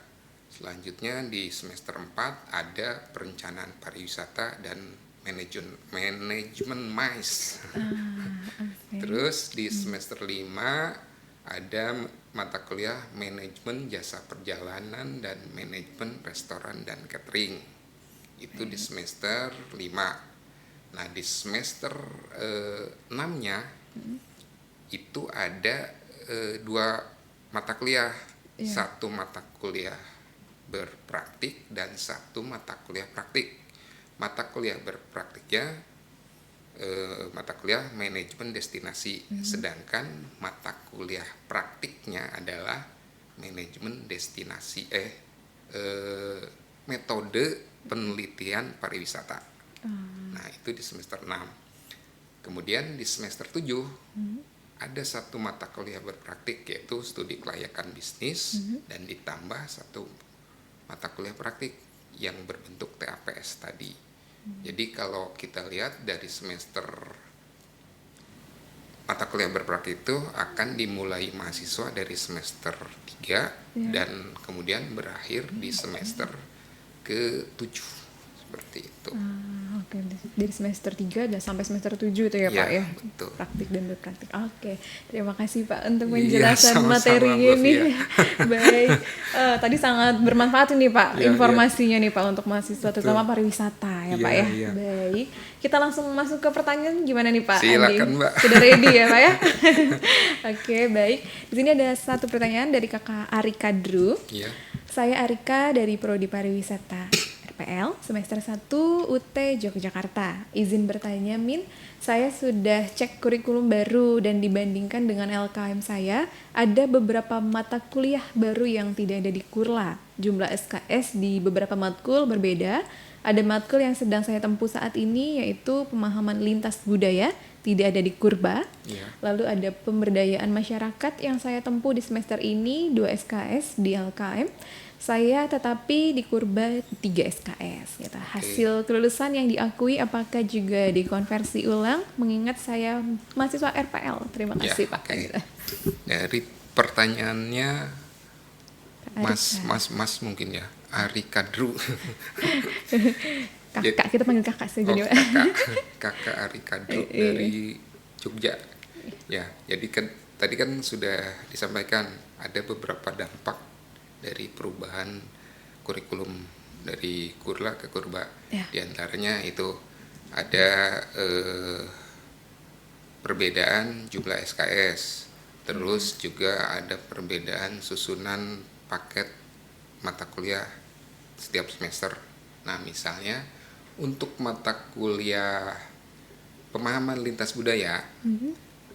S2: Selanjutnya di semester 4 ada perencanaan pariwisata dan manajemen MICE. Terus di semester 5 ada mata kuliah manajemen jasa perjalanan dan manajemen restoran dan catering. Itu di semester 5. Nah, di semester 6-nya itu ada 2 mata kuliah. Satu mata kuliah berpraktik dan 1 mata kuliah praktik. Mata kuliah berpraktiknya mata kuliah manajemen destinasi, sedangkan mata kuliah praktiknya adalah manajemen destinasi metode penelitian pariwisata. Nah, itu di semester 6. Kemudian di semester 7 ada 1 mata kuliah berpraktik, yaitu studi kelayakan bisnis, dan ditambah 1 mata kuliah praktik yang berbentuk TAPS tadi. Jadi kalau kita lihat dari semester mata kuliah berpraktik itu akan dimulai mahasiswa dari semester 3 dan kemudian berakhir di semester ke-7, seperti itu.
S1: Oke, dari semester 3 dan sampai semester 7 itu ya Pak ya?
S2: Betul.
S1: Praktik dan berpraktik. Oke, terima kasih Pak untuk
S2: Iya,
S1: penjelasan
S2: sama-sama,
S1: materi
S2: Bu
S1: ini.
S2: Fia.
S1: Baik, tadi sangat bermanfaat ini Pak,
S2: Iya,
S1: informasinya nih Pak untuk mahasiswa, terutama pariwisata ya
S2: Iya,
S1: Pak ya.
S2: iya.
S1: Baik, kita langsung masuk ke pertanyaan gimana nih Pak?
S2: Silakan,
S1: Andi?
S2: Mbak.
S1: Sudah ready ya Pak ya? Oke, baik. Di sini ada 1 pertanyaan dari Kakak Arika Drew.
S2: Iya.
S1: Saya Arika dari Prodi Pariwisata RPL semester 1 UT Yogyakarta. Izin bertanya Min, saya sudah cek kurikulum baru dan dibandingkan dengan LKM saya, ada beberapa mata kuliah baru yang tidak ada di Kurla. Jumlah SKS di beberapa matkul berbeda. Ada matkul yang sedang saya tempuh saat ini yaitu pemahaman lintas budaya, tidak ada di Kurba.
S2: Iya.
S1: Lalu ada pemberdayaan masyarakat yang saya tempuh di semester ini 2 SKS di LKM. Saya tetapi di Kurba 3 SKS gitu. Hasil kelulusan yang diakui apakah juga dikonversi ulang mengingat saya mahasiswa RPL. Terima kasih Pak.
S2: Oke. Dari pertanyaannya Mas mungkin ya, Arika Drew.
S1: Kakak, kita panggil kakak saja nih Pak.
S2: Kakak Arika Drew dari Jogja. Ya, jadi kan tadi kan sudah disampaikan ada beberapa dampak dari perubahan kurikulum dari Kurla ke Kurba. Di antaranya itu ada perbedaan jumlah SKS, terus juga ada perbedaan susunan paket mata kuliah setiap semester. Nah, misalnya untuk mata kuliah pemahaman lintas budaya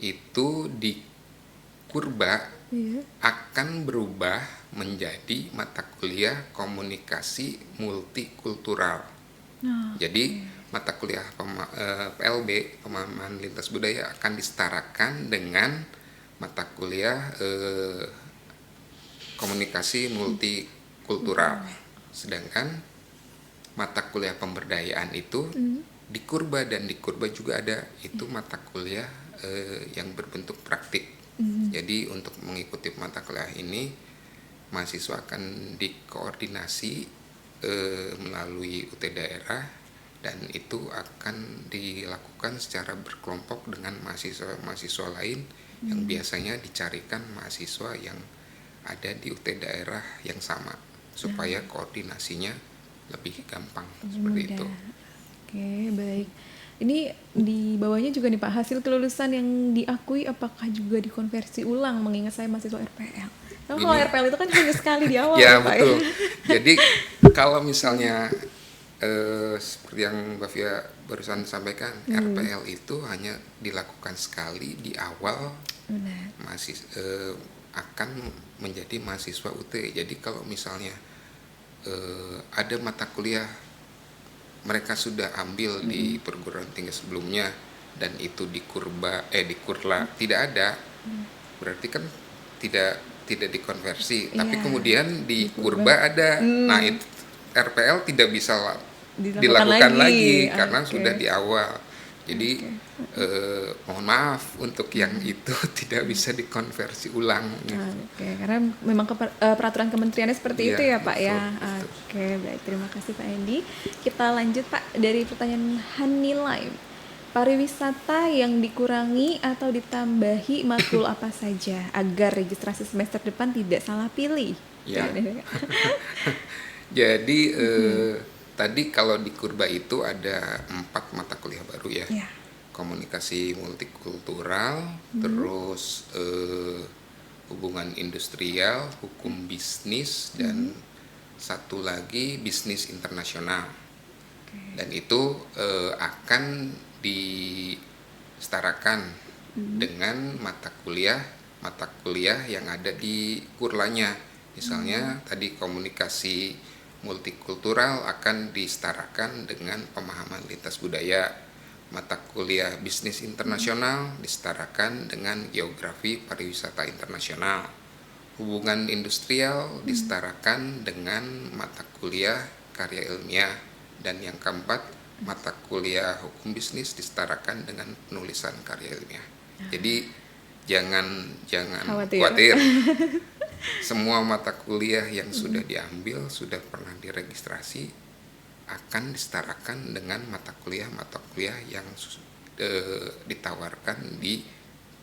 S2: itu di Kurba akan berubah menjadi mata kuliah komunikasi multikultural. Jadi mata kuliah PLB pemahaman lintas budaya akan disetarakan dengan mata kuliah komunikasi multikultural. Sedangkan mata kuliah pemberdayaan itu di Kurba, dan di Kurba juga ada itu mata kuliah yang berbentuk praktik. Jadi untuk mengikuti mata kuliah ini mahasiswa akan dikoordinasi melalui UT daerah, dan itu akan dilakukan secara berkelompok dengan mahasiswa lain yang biasanya dicarikan mahasiswa yang ada di UT daerah yang sama supaya koordinasinya lebih gampang seperti itu.
S1: Oke, baik. Ini di bawahnya juga nih Pak, hasil kelulusan yang diakui apakah juga dikonversi ulang mengingat saya mahasiswa RPL. Oh, kalau
S2: Gini,
S1: RPL itu kan hanya sekali di awal
S2: ya
S1: ya Pak ya.
S2: betul. Jadi kalau misalnya seperti yang Mbak Via barusan sampaikan, RPL itu hanya dilakukan sekali di awal
S1: Benar.
S2: masih akan menjadi mahasiswa UT. Jadi kalau misalnya ada mata kuliah mereka sudah ambil di perguruan tinggi sebelumnya dan itu di kurla tidak ada, berarti kan tidak dikonversi, tapi
S1: Iya,
S2: kemudian di
S1: di Purba.
S2: kurba ada. Nah, itu RPL tidak bisa
S1: Dilakukan
S2: dilakukan
S1: lagi.
S2: lagi karena sudah
S1: Oke.
S2: di awal. Jadi
S1: Oke.
S2: mohon maaf untuk yang itu tidak bisa dikonversi ulang gitu.
S1: Oke, karena memang peraturan kementeriannya seperti
S2: Iya,
S1: itu ya Pak
S2: betul,
S1: ya.
S2: betul.
S1: Oke, baik. Terima kasih Pak Endi. Kita lanjut Pak dari pertanyaan Hanilai. Pariwisata yang dikurangi atau ditambahi matkul apa saja agar registrasi semester depan tidak salah pilih?
S2: Ya. Jadi tadi kalau di kurba itu ada 4 mata kuliah baru ya.
S1: Ya.
S2: Komunikasi multikultural, terus hubungan industrial, hukum bisnis, dan satu lagi bisnis internasional. Dan itu akan disetarakan dengan mata kuliah yang ada di kurlanya. Misalnya tadi komunikasi multikultural akan disetarakan dengan pemahaman lintas budaya. Mata kuliah bisnis internasional disetarakan dengan geografi pariwisata internasional. Hubungan industrial disetarakan dengan mata kuliah karya ilmiah. Dan yang keempat, mata kuliah hukum bisnis disetarakan dengan penulisan karya ilmiah. Jadi jangan khawatir. Semua mata kuliah yang sudah diambil, sudah pernah diregistrasi, akan disetarakan dengan mata kuliah yang ditawarkan di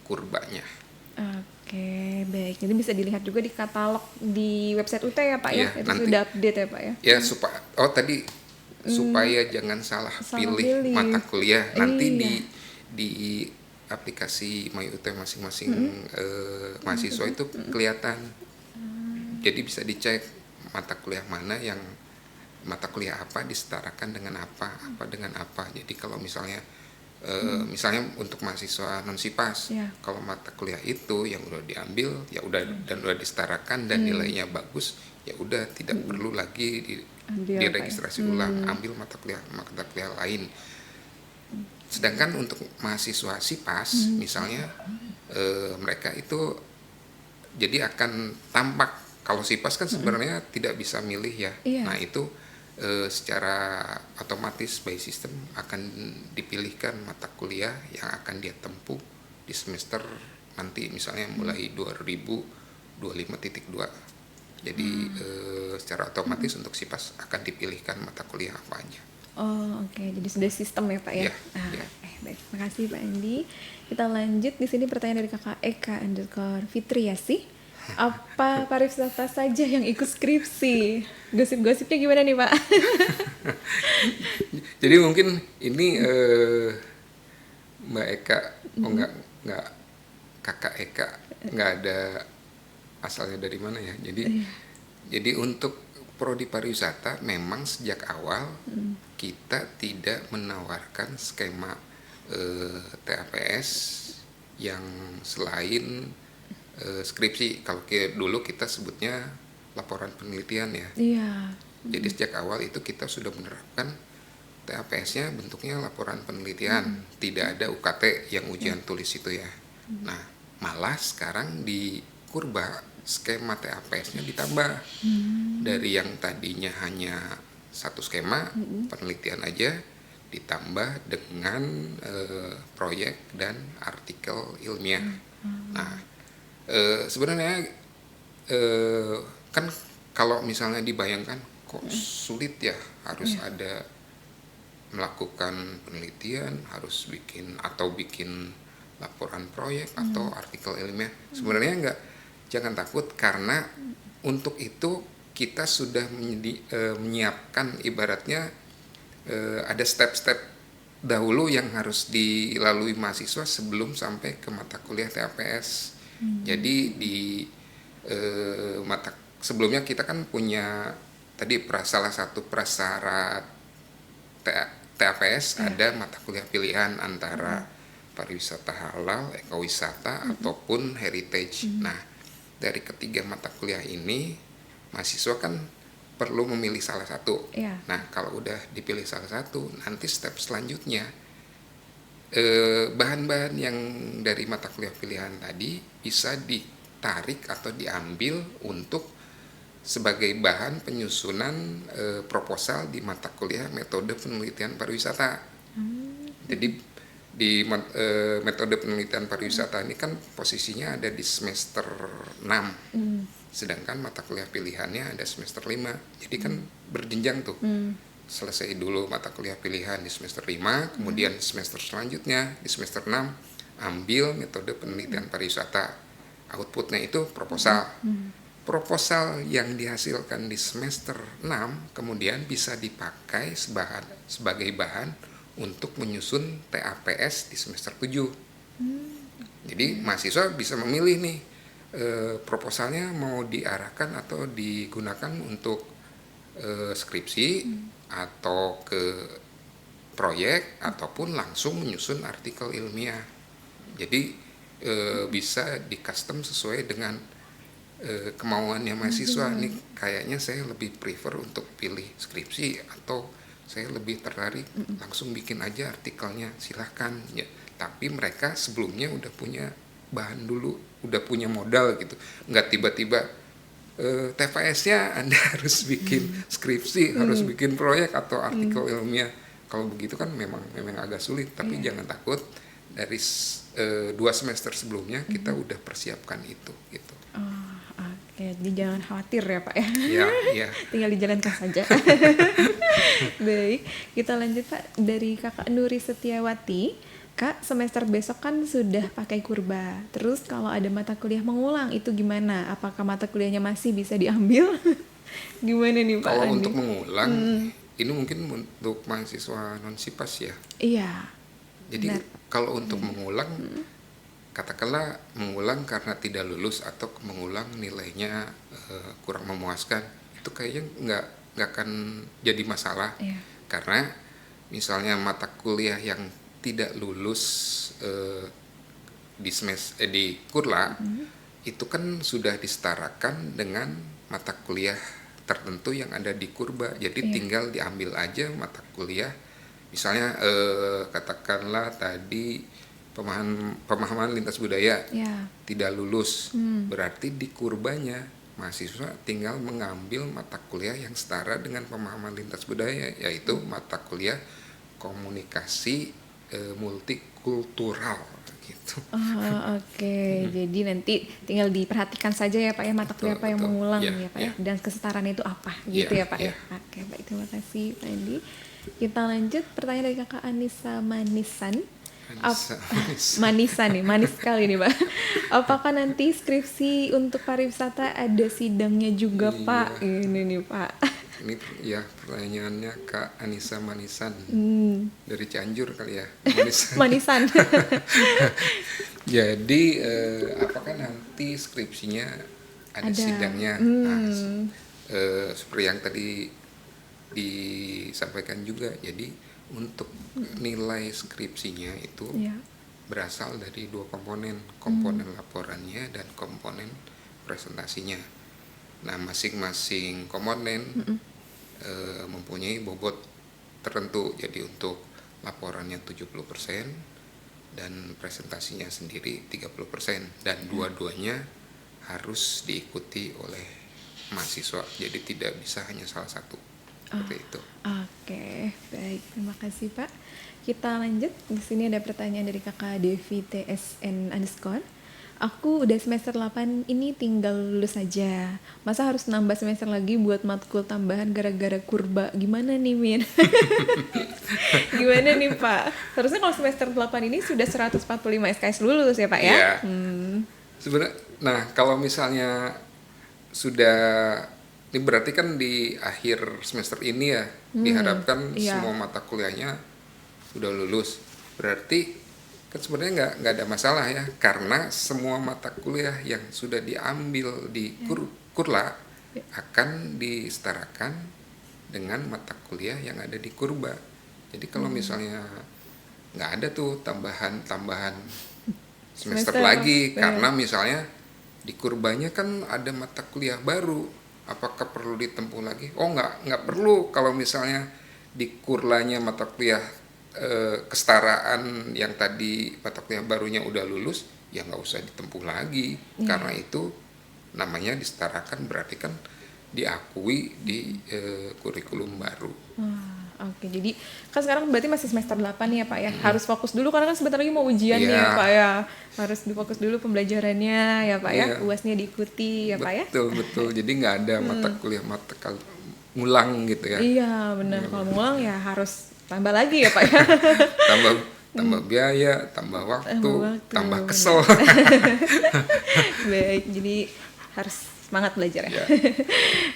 S2: kurbanya.
S1: Oke, baik. Jadi bisa dilihat juga di katalog di website UT ya Pak ya.
S2: Iya,
S1: Itu
S2: nanti
S1: sudah update ya Pak ya.
S2: ya supaya jangan salah pilih mata kuliah. Nanti
S1: Iya.
S2: di aplikasi MyUT masing-masing mahasiswa itu kelihatan. Jadi bisa dicek mata kuliah mana yang mata kuliah apa disetarakan dengan apa dengan apa. Jadi kalau misalnya untuk mahasiswa non SIPAS,
S1: Ya.
S2: kalau mata kuliah itu yang udah diambil ya udah dan udah disetarakan dan nilainya bagus, ya udah tidak perlu lagi diregistrasi ulang, ambil mata kuliah lain. Sedangkan untuk mahasiswa SIPAS misalnya mereka itu jadi akan tampak, kalau SIPAS kan sebenarnya tidak bisa milih ya.
S1: Iya.
S2: Nah itu secara otomatis by system akan dipilihkan mata kuliah yang akan dia tempuh di semester nanti, misalnya mulai 2025.2. Jadi secara otomatis untuk SIPAS akan dipilihkan mata kuliah apa aja.
S1: Oh, oke. Jadi sudah sistem ya Pak ya.
S2: Iya, iya.
S1: Baik. Makasih Pak Andi. Kita lanjut di sini pertanyaan dari Kakak Eka_Fitriasi. Apa pariwisata saja yang ikut skripsi? Gosip-gosipnya gimana nih Pak?
S2: Jadi mungkin ini Mbak Eka, nggak Kakak Eka, nggak ada asalnya dari mana ya. Jadi untuk prodi pariwisata memang sejak awal kita tidak menawarkan skema TAPS yang selain skripsi. Kalau dulu kita sebutnya laporan penelitian ya.
S1: Iya.
S2: Jadi sejak awal itu kita sudah menerapkan TAPS-nya bentuknya laporan penelitian, tidak ada UKT yang ujian tulis itu ya. Nah, malah sekarang di kurba skema TAPS-nya ditambah dari yang tadinya hanya satu skema penelitian aja, ditambah dengan proyek dan artikel ilmiah. Nah, sebenarnya kan kalau misalnya dibayangkan kok sulit ya, harus ada melakukan penelitian, harus bikin laporan proyek atau artikel ilmiah. Sebenarnya jangan takut, karena untuk itu kita sudah menyiapkan, ibaratnya ada step-step dahulu yang harus dilalui mahasiswa sebelum sampai ke mata kuliah TAPS. Jadi di mata sebelumnya kita kan punya tadi salah satu prasyarat TAPS ada mata kuliah pilihan antara pariwisata halal, ekowisata ataupun heritage. Nah, dari ketiga mata kuliah ini mahasiswa kan perlu memilih salah satu.
S1: Iya.
S2: Nah, kalau udah dipilih salah satu, nanti step selanjutnya bahan-bahan yang dari mata kuliah pilihan tadi bisa ditarik atau diambil untuk sebagai bahan penyusunan proposal di mata kuliah metode penelitian pariwisata. Jadi di metode penelitian pariwisata ini kan posisinya ada di semester 6. Sedangkan mata kuliah pilihannya ada semester 5. Jadi kan berjenjang tuh. Selesai dulu mata kuliah pilihan di semester 5, kemudian semester selanjutnya di semester 6 ambil metode penelitian pariwisata. Outputnya itu proposal. Proposal yang dihasilkan di semester 6 kemudian bisa dipakai sebagai bahan untuk menyusun TAPS di semester 7. Jadi mahasiswa bisa memilih nih proposalnya mau diarahkan atau digunakan untuk skripsi atau ke proyek ataupun langsung menyusun artikel ilmiah. Jadi bisa di custom sesuai dengan kemauannya mahasiswa. Nih kayaknya saya lebih prefer untuk pilih skripsi atau saya lebih tertarik langsung bikin aja artikelnya, silahkan ya. Tapi mereka sebelumnya udah punya bahan dulu, udah punya modal gitu, nggak tiba-tiba TPS-nya Anda harus bikin skripsi, harus bikin proyek atau artikel ilmiah. Kalau begitu kan memang agak sulit, tapi jangan takut, dari 2 semester sebelumnya kita udah persiapkan itu gitu.
S1: Oke, jadi jangan khawatir ya Pak ya.
S2: Ya.
S1: Tinggal dijalankan saja. Baik, kita lanjut Pak dari Kakak Nuri Setiawati. Kak, semester besok kan sudah pakai kurba. Terus kalau ada mata kuliah mengulang itu gimana? Apakah mata kuliahnya masih bisa diambil? Gimana nih Pak
S2: Kalau
S1: Andi?
S2: untuk mengulang, ini mungkin untuk mahasiswa non-SIPAS ya.
S1: Iya.
S2: Jadi
S1: Benar.
S2: kalau untuk mengulang, katakanlah mengulang karena tidak lulus atau mengulang nilainya kurang memuaskan, itu kayaknya nggak akan jadi masalah.
S1: Iya.
S2: Karena misalnya mata kuliah yang tidak lulus di kurla itu kan sudah disetarakan dengan mata kuliah tertentu yang ada di kurba. Jadi tinggal diambil aja mata kuliah. Misalnya katakanlah tadi pemahaman lintas budaya tidak lulus, berarti di kurbanya mahasiswa tinggal mengambil mata kuliah yang setara dengan pemahaman lintas budaya, yaitu mata kuliah komunikasi multikultural gitu.
S1: Oke. Jadi nanti tinggal diperhatikan saja ya Pak ya mata kuliah apa yang mengulang ya Pak ya. Dan kesetaraan itu apa gitu ya Pak ya. Oke, baik, terima kasih Pak Andi. Kita lanjut pertanyaan dari Kakak Anissa Manisan. Manisan nih, manis sekali nih Pak. Apakah nanti skripsi untuk pariwisata ada sidangnya juga Pak? Ini nih Pak.
S2: Ini ya pertanyaannya Kak Anissa Manisan dari Cianjur kali ya.
S1: Manisan.
S2: Jadi apakah nanti skripsinya ada sidangnya? Nah, seperti yang tadi disampaikan juga. Jadi untuk nilai skripsinya itu berasal dari 2 komponen, komponen laporannya dan komponen presentasinya. Nah, masing-masing komponen mempunyai bobot tertentu. Jadi untuk laporannya 70% dan presentasinya sendiri 30%, dan dua-duanya harus diikuti oleh mahasiswa. Jadi tidak bisa hanya salah satu. Seperti itu.
S1: Oke, baik. Terima kasih Pak. Kita lanjut. Di sini ada pertanyaan dari Kakak Devi TSN _ Aku udah semester 8 ini tinggal lulus saja. Masa harus nambah semester lagi buat matkul tambahan gara-gara kurba? Gimana nih Min? Gimana nih Pak? Harusnya kalau semester 8 ini sudah 145 SKS lulus ya Pak ya?
S2: Iya. Sebenarnya, nah kalau misalnya sudah, ini berarti kan di akhir semester ini ya, diharapkan semua mata kuliahnya sudah lulus. Berarti Kan sebenarnya nggak ada masalah ya, karena semua mata kuliah yang sudah diambil di Kurla
S1: Ya.
S2: akan disetarakan dengan mata kuliah yang ada di Kurba. Jadi kalau misalnya nggak ada tuh tambahan semester lagi,
S1: Ya.
S2: karena misalnya di Kurbanya kan ada mata kuliah baru, apakah perlu ditempuh lagi? Oh, nggak perlu. Kalau misalnya di Kurlanya mata kuliah kesetaraan yang tadi mata kuliah barunya udah lulus, ya nggak usah ditempuh lagi. Karena itu namanya disetarakan, berarti kan diakui di kurikulum baru.
S1: Wah, oke. Jadi kan sekarang berarti masih semester 8 ya Pak ya. Harus fokus dulu karena kan sebentar lagi mau ujian nih ya
S2: Iya.
S1: Pak ya. Harus difokus dulu pembelajarannya ya Pak ya.
S2: Iya.
S1: UASnya diikuti ya Pak ya.
S2: Betul. Jadi nggak ada mata kuliah ngulang gitu ya.
S1: Iya benar. Kalau mau ngulang ya harus tambah lagi ya Pak ya.
S2: tambah biaya, tambah waktu,
S1: waktu,
S2: tambah
S1: benar.
S2: kesel.
S1: Baik, jadi harus semangat belajar ya.
S2: Ya.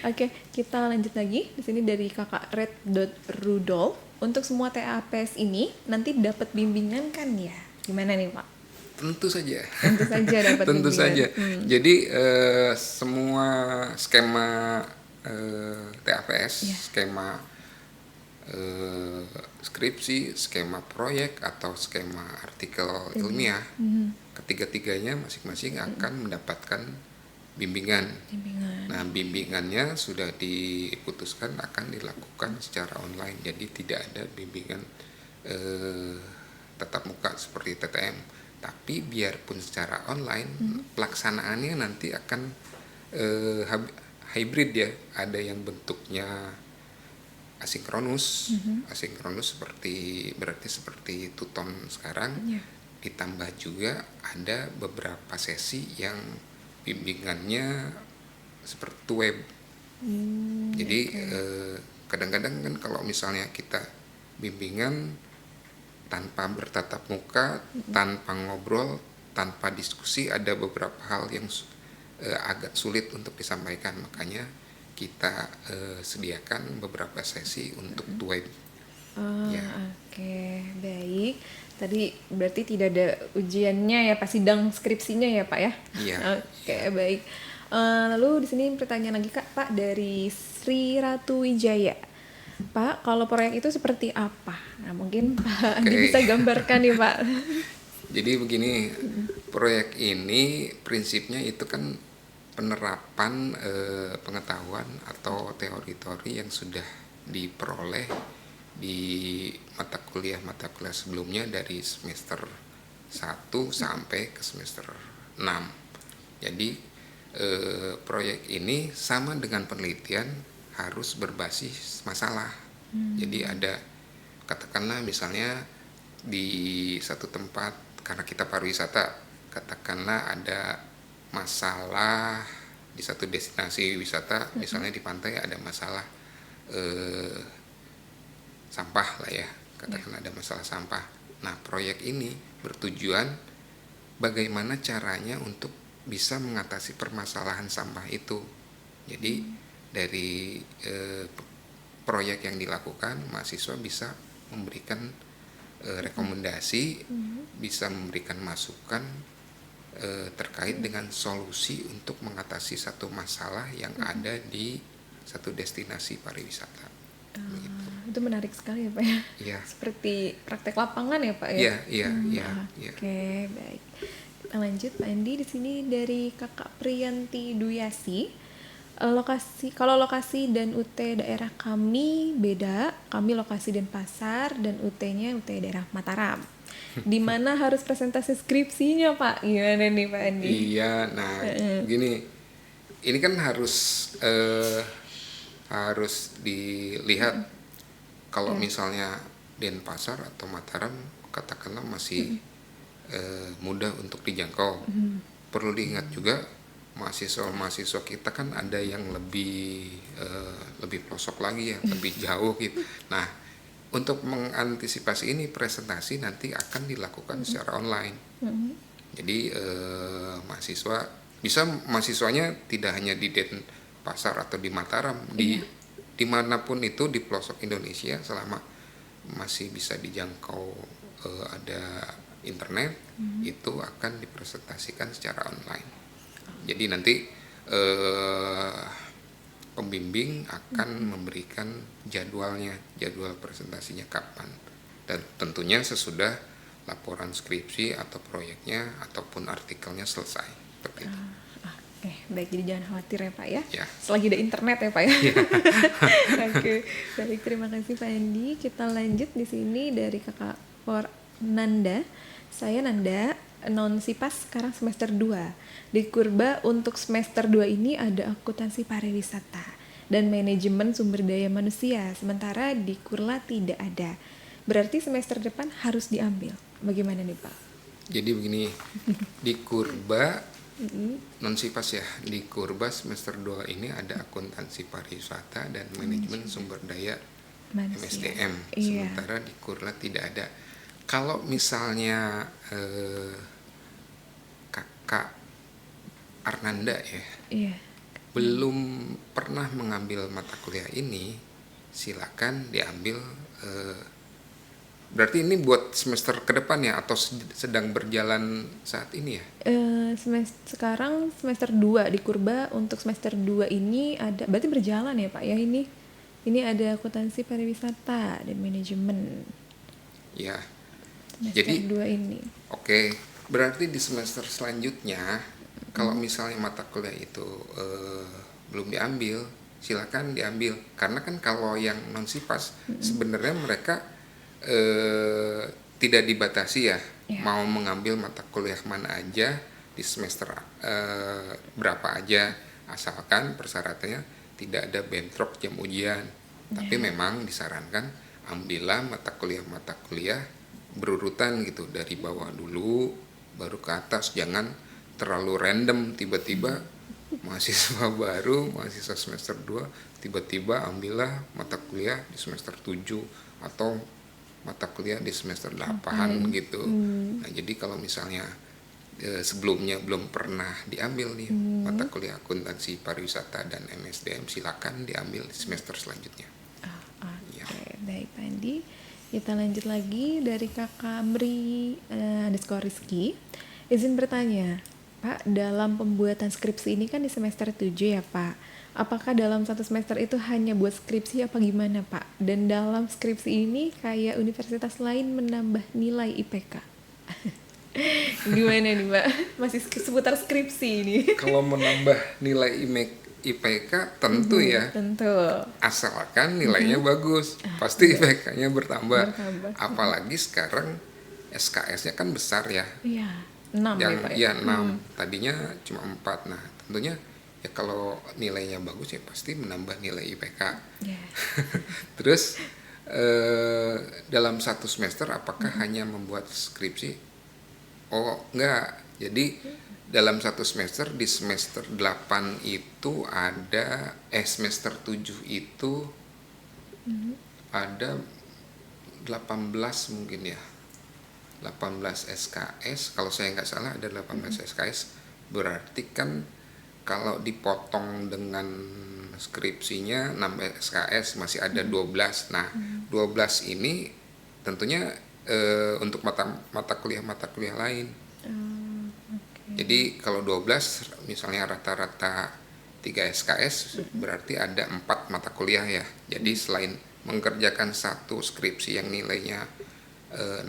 S1: Oke, kita lanjut lagi. Di sini dari Kakak Red.Rudolf. Untuk semua TAPS ini nanti dapat bimbingan kan ya? Gimana nih Pak?
S2: Tentu saja.
S1: Tentu saja dapat
S2: Tentu
S1: bimbingan.
S2: saja. Jadi semua skema TAPS, skema skripsi, skema proyek atau skema artikel ilmiah, ketiga-tiganya masing-masing akan mendapatkan bimbingan. Nah, bimbingannya sudah diputuskan akan dilakukan secara online, jadi tidak ada bimbingan tatap muka seperti TTM. Tapi biarpun secara online, pelaksanaannya nanti akan hybrid ya. Ada yang bentuknya asinkronus, asinkronus berarti seperti Tuton sekarang. Ditambah juga ada beberapa sesi yang bimbingannya seperti web. Jadi kadang-kadang kan kalau misalnya kita bimbingan tanpa bertatap muka, tanpa ngobrol, tanpa diskusi, ada beberapa hal yang agak sulit untuk disampaikan. Makanya kita sediakan beberapa sesi untuk web.
S1: Oke, baik. Tadi berarti tidak ada ujiannya ya, pas sidang skripsinya ya Pak ya?
S2: Iya.
S1: Oke, baik. Lalu di sini pertanyaan lagi Kak, Pak dari Sri Ratu Wijaya. Pak, kalau proyek itu seperti apa? Nah, mungkin Pak Andi bisa gambarkan nih Pak.
S2: Jadi begini, proyek ini prinsipnya itu kan penerapan pengetahuan atau teori-teori yang sudah diperoleh di mata kuliah sebelumnya dari semester 1 sampai ke semester 6. Jadi proyek ini sama dengan penelitian, harus berbasis masalah. Jadi ada, katakanlah misalnya di satu tempat, karena kita pariwisata, katakanlah ada masalah di satu destinasi wisata, misalnya di pantai ada masalah sampah lah ya, katakanlah ada masalah sampah. Nah, proyek ini bertujuan bagaimana caranya untuk bisa mengatasi permasalahan sampah itu. Jadi dari proyek yang dilakukan, mahasiswa bisa memberikan rekomendasi, bisa memberikan masukan terkait dengan solusi untuk mengatasi satu masalah yang ada di satu destinasi pariwisata.
S1: Itu menarik sekali ya Pak ya.
S2: Iya.
S1: Seperti praktek lapangan ya Pak ya.
S2: Iya.
S1: Oke, baik. Kita lanjut Pak Andi. Di sini dari Kakak Priyanti Duyasi. Kalau lokasi dan UT daerah kami beda, kami lokasi Denpasar dan UT-nya UT daerah Mataram. Di mana harus presentasi skripsinya Pak? Gimana nih Pak Andi?
S2: Iya, nah gini, ini kan harus dilihat. Kalau misalnya Denpasar atau Mataram katakanlah masih mudah untuk dijangkau. Perlu diingat juga mahasiswa kita kan ada yang lebih pelosok lagi ya, lebih jauh gitu. Nah, untuk mengantisipasi ini, presentasi nanti akan dilakukan secara online. Jadi mahasiswanya tidak hanya di Denpasar atau di Mataram, dimanapun itu di pelosok Indonesia selama masih bisa dijangkau, ada internet, itu akan dipresentasikan secara online. Jadi nanti pembimbing akan memberikan jadwal presentasinya kapan, dan tentunya sesudah laporan skripsi atau proyeknya ataupun artikelnya selesai. Seperti itu.
S1: Oke, baik, jadi jangan khawatir ya Pak ya.
S2: Ya.
S1: Selagi ada internet ya Pak ya. Oke, baik, terima kasih Pak Andi. Kita lanjut di sini dari Kakak Nanda. Saya Nanda, non Sipas sekarang semester 2. Di Kurba untuk semester 2 ini ada akuntansi pariwisata dan manajemen sumber daya manusia, sementara di Kurla tidak ada. Berarti semester depan harus diambil. Bagaimana nih Pak?
S2: Jadi begini, di Kurba non Sipas ya, di Kurba semester 2 ini ada akuntansi pariwisata dan manajemen sumber daya
S1: Manusia.
S2: MSDM,
S1: Iya.
S2: sementara di Kurla tidak ada. Kalau misalnya Kakak Arnanda ya
S1: Iya.
S2: belum pernah mengambil mata kuliah ini, silakan diambil. Berarti ini buat semester ke depan ya, atau sedang berjalan saat ini ya?
S1: Sekarang semester 2 di Kurba untuk semester 2 ini ada, berarti berjalan ya Pak ya ini? Ini ada akuntansi pariwisata dan manajemen
S2: Ya.
S1: semester
S2: Jadi
S1: 2 ini.
S2: Oke, berarti di semester selanjutnya kalau misalnya mata kuliah itu belum diambil, silakan diambil. Karena kan kalau yang non Sipas sebenarnya mereka tidak dibatasi ya, mau mengambil mata kuliah mana aja di semester berapa aja, asalkan persyaratannya tidak ada bentrok jam ujian. Tapi memang disarankan ambillah mata kuliah berurutan gitu, dari bawah dulu baru ke atas, jangan terlalu random, tiba-tiba mahasiswa baru, mahasiswa semester 2 tiba-tiba ambillah mata kuliah di semester 7 atau mata kuliah di semester 8 gitu. Nah, jadi kalau misalnya sebelumnya belum pernah diambil nih mata kuliah akuntansi pariwisata dan MSDM, silakan diambil di semester selanjutnya.
S1: Oke, baik Pak Andi. Kita lanjut lagi dari Kakak Mri _Rizky. Izin bertanya, Pak, dalam pembuatan skripsi ini kan di semester 7 ya Pak. Apakah dalam satu semester itu hanya buat skripsi apa gimana Pak? Dan dalam skripsi ini kayak universitas lain menambah nilai IPK. Gimana nih Pak? Masih seputar skripsi ini.
S2: Kalau menambah nilai IPK tentu ya,
S1: Tentu.
S2: asalkan nilainya bagus, pasti IPK-nya bertambah.
S1: Bertambah.
S2: Apalagi sekarang SKS-nya kan besar ya.
S1: Iya, 6 ya Pak ya?
S2: 6, tadinya cuma 4. Nah, tentunya ya kalau nilainya bagus ya pasti menambah nilai IPK.
S1: Yeah.
S2: Terus dalam satu semester apakah hanya membuat skripsi? Oh, enggak. Jadi dalam satu semester, di semester 8 itu ada semester 7 itu ada 18 mungkin ya. 18 SKS, kalau saya nggak salah ada 18 SKS. Berarti kan kalau dipotong dengan skripsinya 6 SKS masih ada 12. Nah, 12 ini tentunya untuk mata kuliah lain. Jadi kalau 12 misalnya rata-rata 3 SKS berarti ada 4 mata kuliah ya. Jadi selain mengerjakan satu skripsi yang nilainya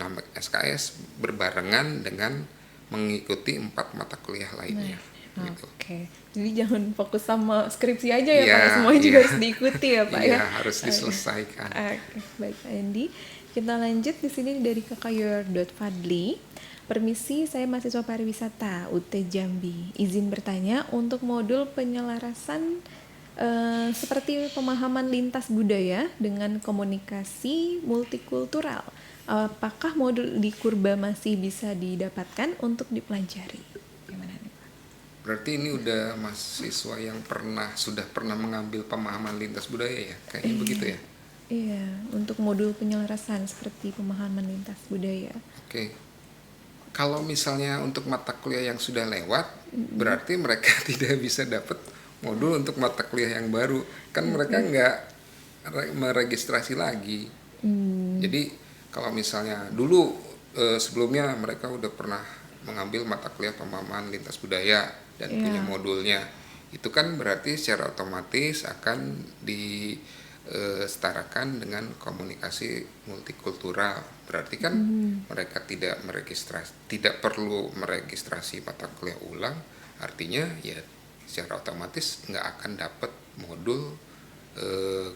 S2: 6 SKS berbarengan dengan mengikuti 4 mata kuliah lainnya. Gitu.
S1: Oke, jadi jangan fokus sama skripsi aja ya Pak,
S2: Ya,
S1: semuanya juga harus diikuti ya Pak ya.
S2: Harus diselesaikan.
S1: Oke, baik Pak Andi. Kita lanjut di sini dari Kakak Your.Fadli. Permisi, saya mahasiswa pariwisata UT Jambi. Izin bertanya untuk modul penyelarasan seperti pemahaman lintas budaya dengan komunikasi multikultural. Apakah modul di Kurba masih bisa didapatkan untuk dipelajari? Gimana nih Pak?
S2: Berarti ini udah mahasiswa yang sudah pernah mengambil pemahaman lintas budaya ya? Kayaknya begitu ya?
S1: Iya, untuk modul penyelarasan seperti pemahaman lintas budaya.
S2: Oke. Kalau misalnya untuk mata kuliah yang sudah lewat, berarti mereka tidak bisa dapat modul untuk mata kuliah yang baru. Kan mereka nggak meregistrasi lagi. Jadi kalau misalnya dulu sebelumnya mereka udah pernah mengambil mata kuliah pemahaman lintas budaya dan punya modulnya. Itu kan berarti secara otomatis akan disetarakan dengan komunikasi multikultural. Berarti kan mereka tidak perlu meregistrasi mata kuliah ulang. Artinya ya secara otomatis nggak akan dapat modul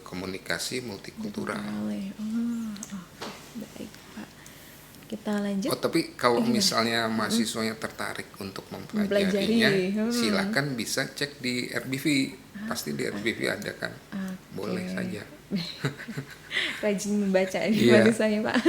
S2: komunikasi multikultural.
S1: Baik Pak. Kita lanjut.
S2: Oh, tapi kalau misalnya mahasiswanya tertarik untuk mempelajarinya, silakan bisa cek di RBV. Pasti di RBV ada kan. Boleh saja.
S1: Rajin membaca nih mahasiswanya Pak.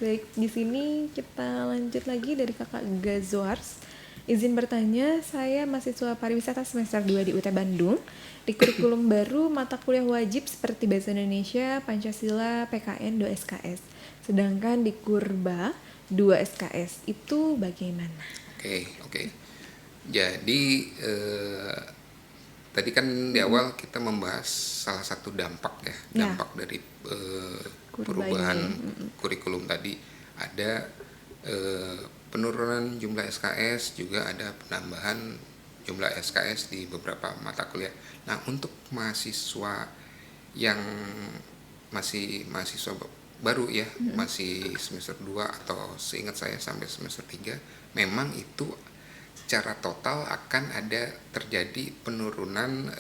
S1: Baik, di sini kita lanjut lagi dari Kakak Gazoars. Izin bertanya, saya mahasiswa pariwisata semester 2 di UT Bandung. Di kurikulum baru, mata kuliah wajib seperti Bahasa Indonesia, Pancasila, PKN, 2 SKS. Sedangkan di Kurba, 2 SKS. Itu bagaimana?
S2: Oke. Jadi, tadi kan di awal kita membahas salah satu dampak dampak dari perubahan kurikulum tadi. Ada penurunan jumlah SKS, juga ada penambahan jumlah SKS di beberapa mata kuliah. Nah, untuk mahasiswa yang masih mahasiswa baru ya, masih semester 2 atau seingat saya sampai semester 3, memang itu secara total akan ada terjadi penurunan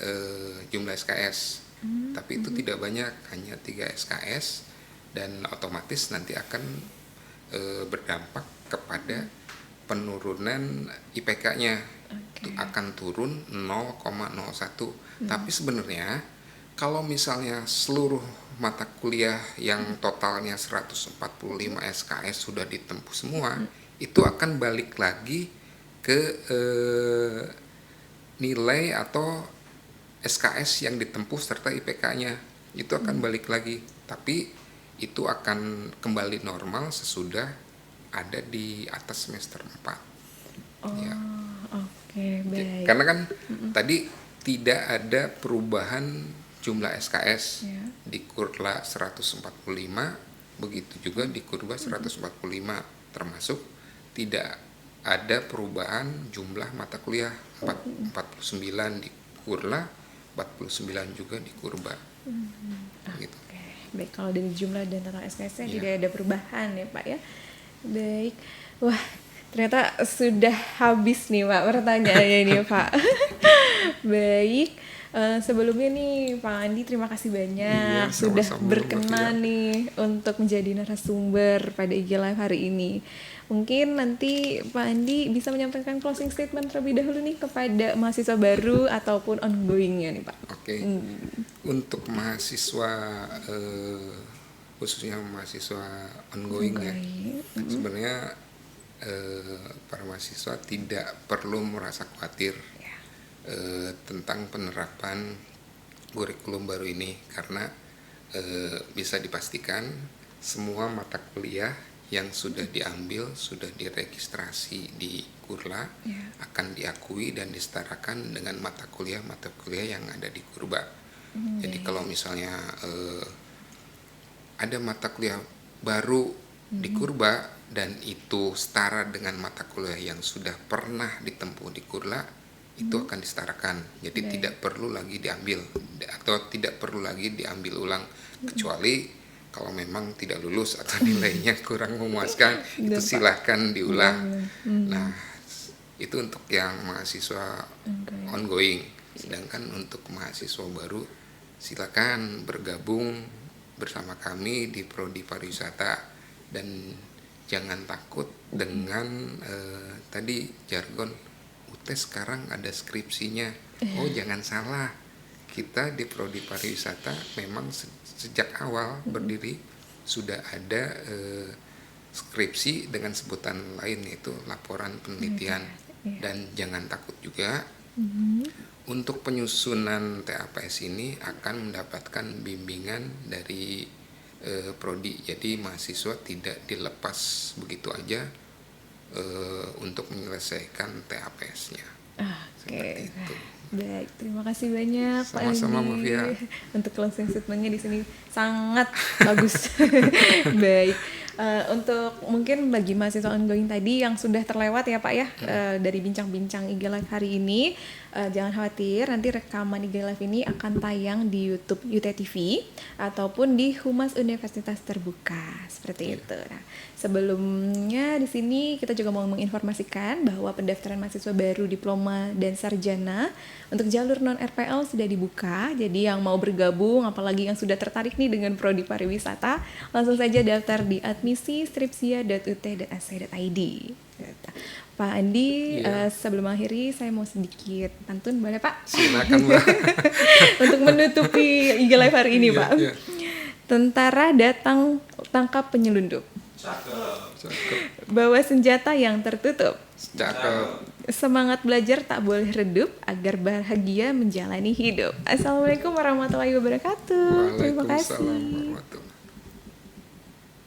S2: jumlah SKS. Tapi itu tidak banyak, hanya 3 SKS, dan otomatis nanti akan berdampak kepada penurunan IPK-nya. Itu akan turun 0,01. Tapi sebenarnya kalau misalnya seluruh mata kuliah yang totalnya 145 SKS sudah ditempuh semua, itu akan balik lagi ke nilai atau SKS yang ditempuh serta IPK-nya. Itu akan balik lagi. Tapi itu akan kembali normal sesudah ada di atas semester 4.
S1: Baik.
S2: Karena kan tadi tidak ada perubahan jumlah SKS di Kurla 145, begitu juga di Kurba 145, termasuk tidak ada perubahan jumlah mata kuliah 49 di Kurla, 49 juga di Kurba. Gitu.
S1: Baik, kalau dari jumlah dan total SKS-nya tidak ada perubahan ya Pak ya. Baik, wah ternyata sudah habis nih Pak pertanyaannya nih Pak. Baik, sebelumnya nih Pak Andi terima kasih banyak sudah berkenan nih untuk menjadi narasumber pada IG Live hari ini. Mungkin nanti Pak Andi bisa menyampaikan closing statement terlebih dahulu nih kepada mahasiswa baru ataupun ongoing-nya nih Pak.
S2: Untuk mahasiswa khususnya mahasiswa ongoing ya, sebenarnya para mahasiswa tidak perlu merasa khawatir tentang penerapan kurikulum baru ini, karena bisa dipastikan semua mata kuliah yang sudah diambil, sudah diregistrasi di Kurla akan diakui dan disetarakan dengan mata kuliah yang ada di Kurba. Jadi kalau misalnya ada mata kuliah baru di Kurba dan itu setara dengan mata kuliah yang sudah pernah ditempuh di Kurla, itu akan disetarakan. Jadi tidak perlu lagi diambil atau tidak perlu lagi diambil ulang, kecuali kalau memang tidak lulus atau nilainya kurang memuaskan, itu silahkan diulang. Nah, itu untuk yang mahasiswa ongoing. Sedangkan untuk mahasiswa baru, silakan bergabung bersama kami di Prodi Pariwisata, dan jangan takut dengan tadi jargon UT sekarang ada skripsinya. Oh, jangan salah. Kita di Prodi Pariwisata memang sejak awal berdiri sudah ada skripsi dengan sebutan lain, yaitu laporan penelitian. Dan jangan takut juga, untuk penyusunan TAPS ini akan mendapatkan bimbingan dari Prodi. Jadi mahasiswa tidak dilepas begitu aja untuk menyelesaikan TAPS-nya. Seperti itu.
S1: Baik, terima kasih banyak Pak Andi.
S2: Sama-sama Mafia.
S1: Untuk closing statement-nya di sini sangat bagus. Baik. Untuk mungkin bagi mahasiswa ongoing tadi yang sudah terlewat ya Pak ya, dari bincang-bincang IG Live hari ini, jangan khawatir, nanti rekaman IG Live ini akan tayang di YouTube UT TV ataupun di Humas Universitas Terbuka seperti itu. Nah, sebelumnya di sini kita juga mau menginformasikan bahwa pendaftaran mahasiswa baru diploma dan sarjana untuk jalur non RPL sudah dibuka. Jadi yang mau bergabung, apalagi yang sudah tertarik nih dengan prodi pariwisata, langsung saja daftar di admisi.stripsia.ut.ac.id. Pak Andi, sebelum mengakhiri saya mau sedikit pantun, boleh Pak?
S2: Silakan Mbak.
S1: Untuk menutupi IG Live hari ini Pak. Tentara datang tangkap penyelundup.
S2: Cakep.
S1: Bawa senjata yang tertutup.
S2: Cakep.
S1: Semangat belajar tak boleh redup agar bahagia menjalani hidup. Assalamualaikum warahmatullahi wabarakatuh. Terima kasih.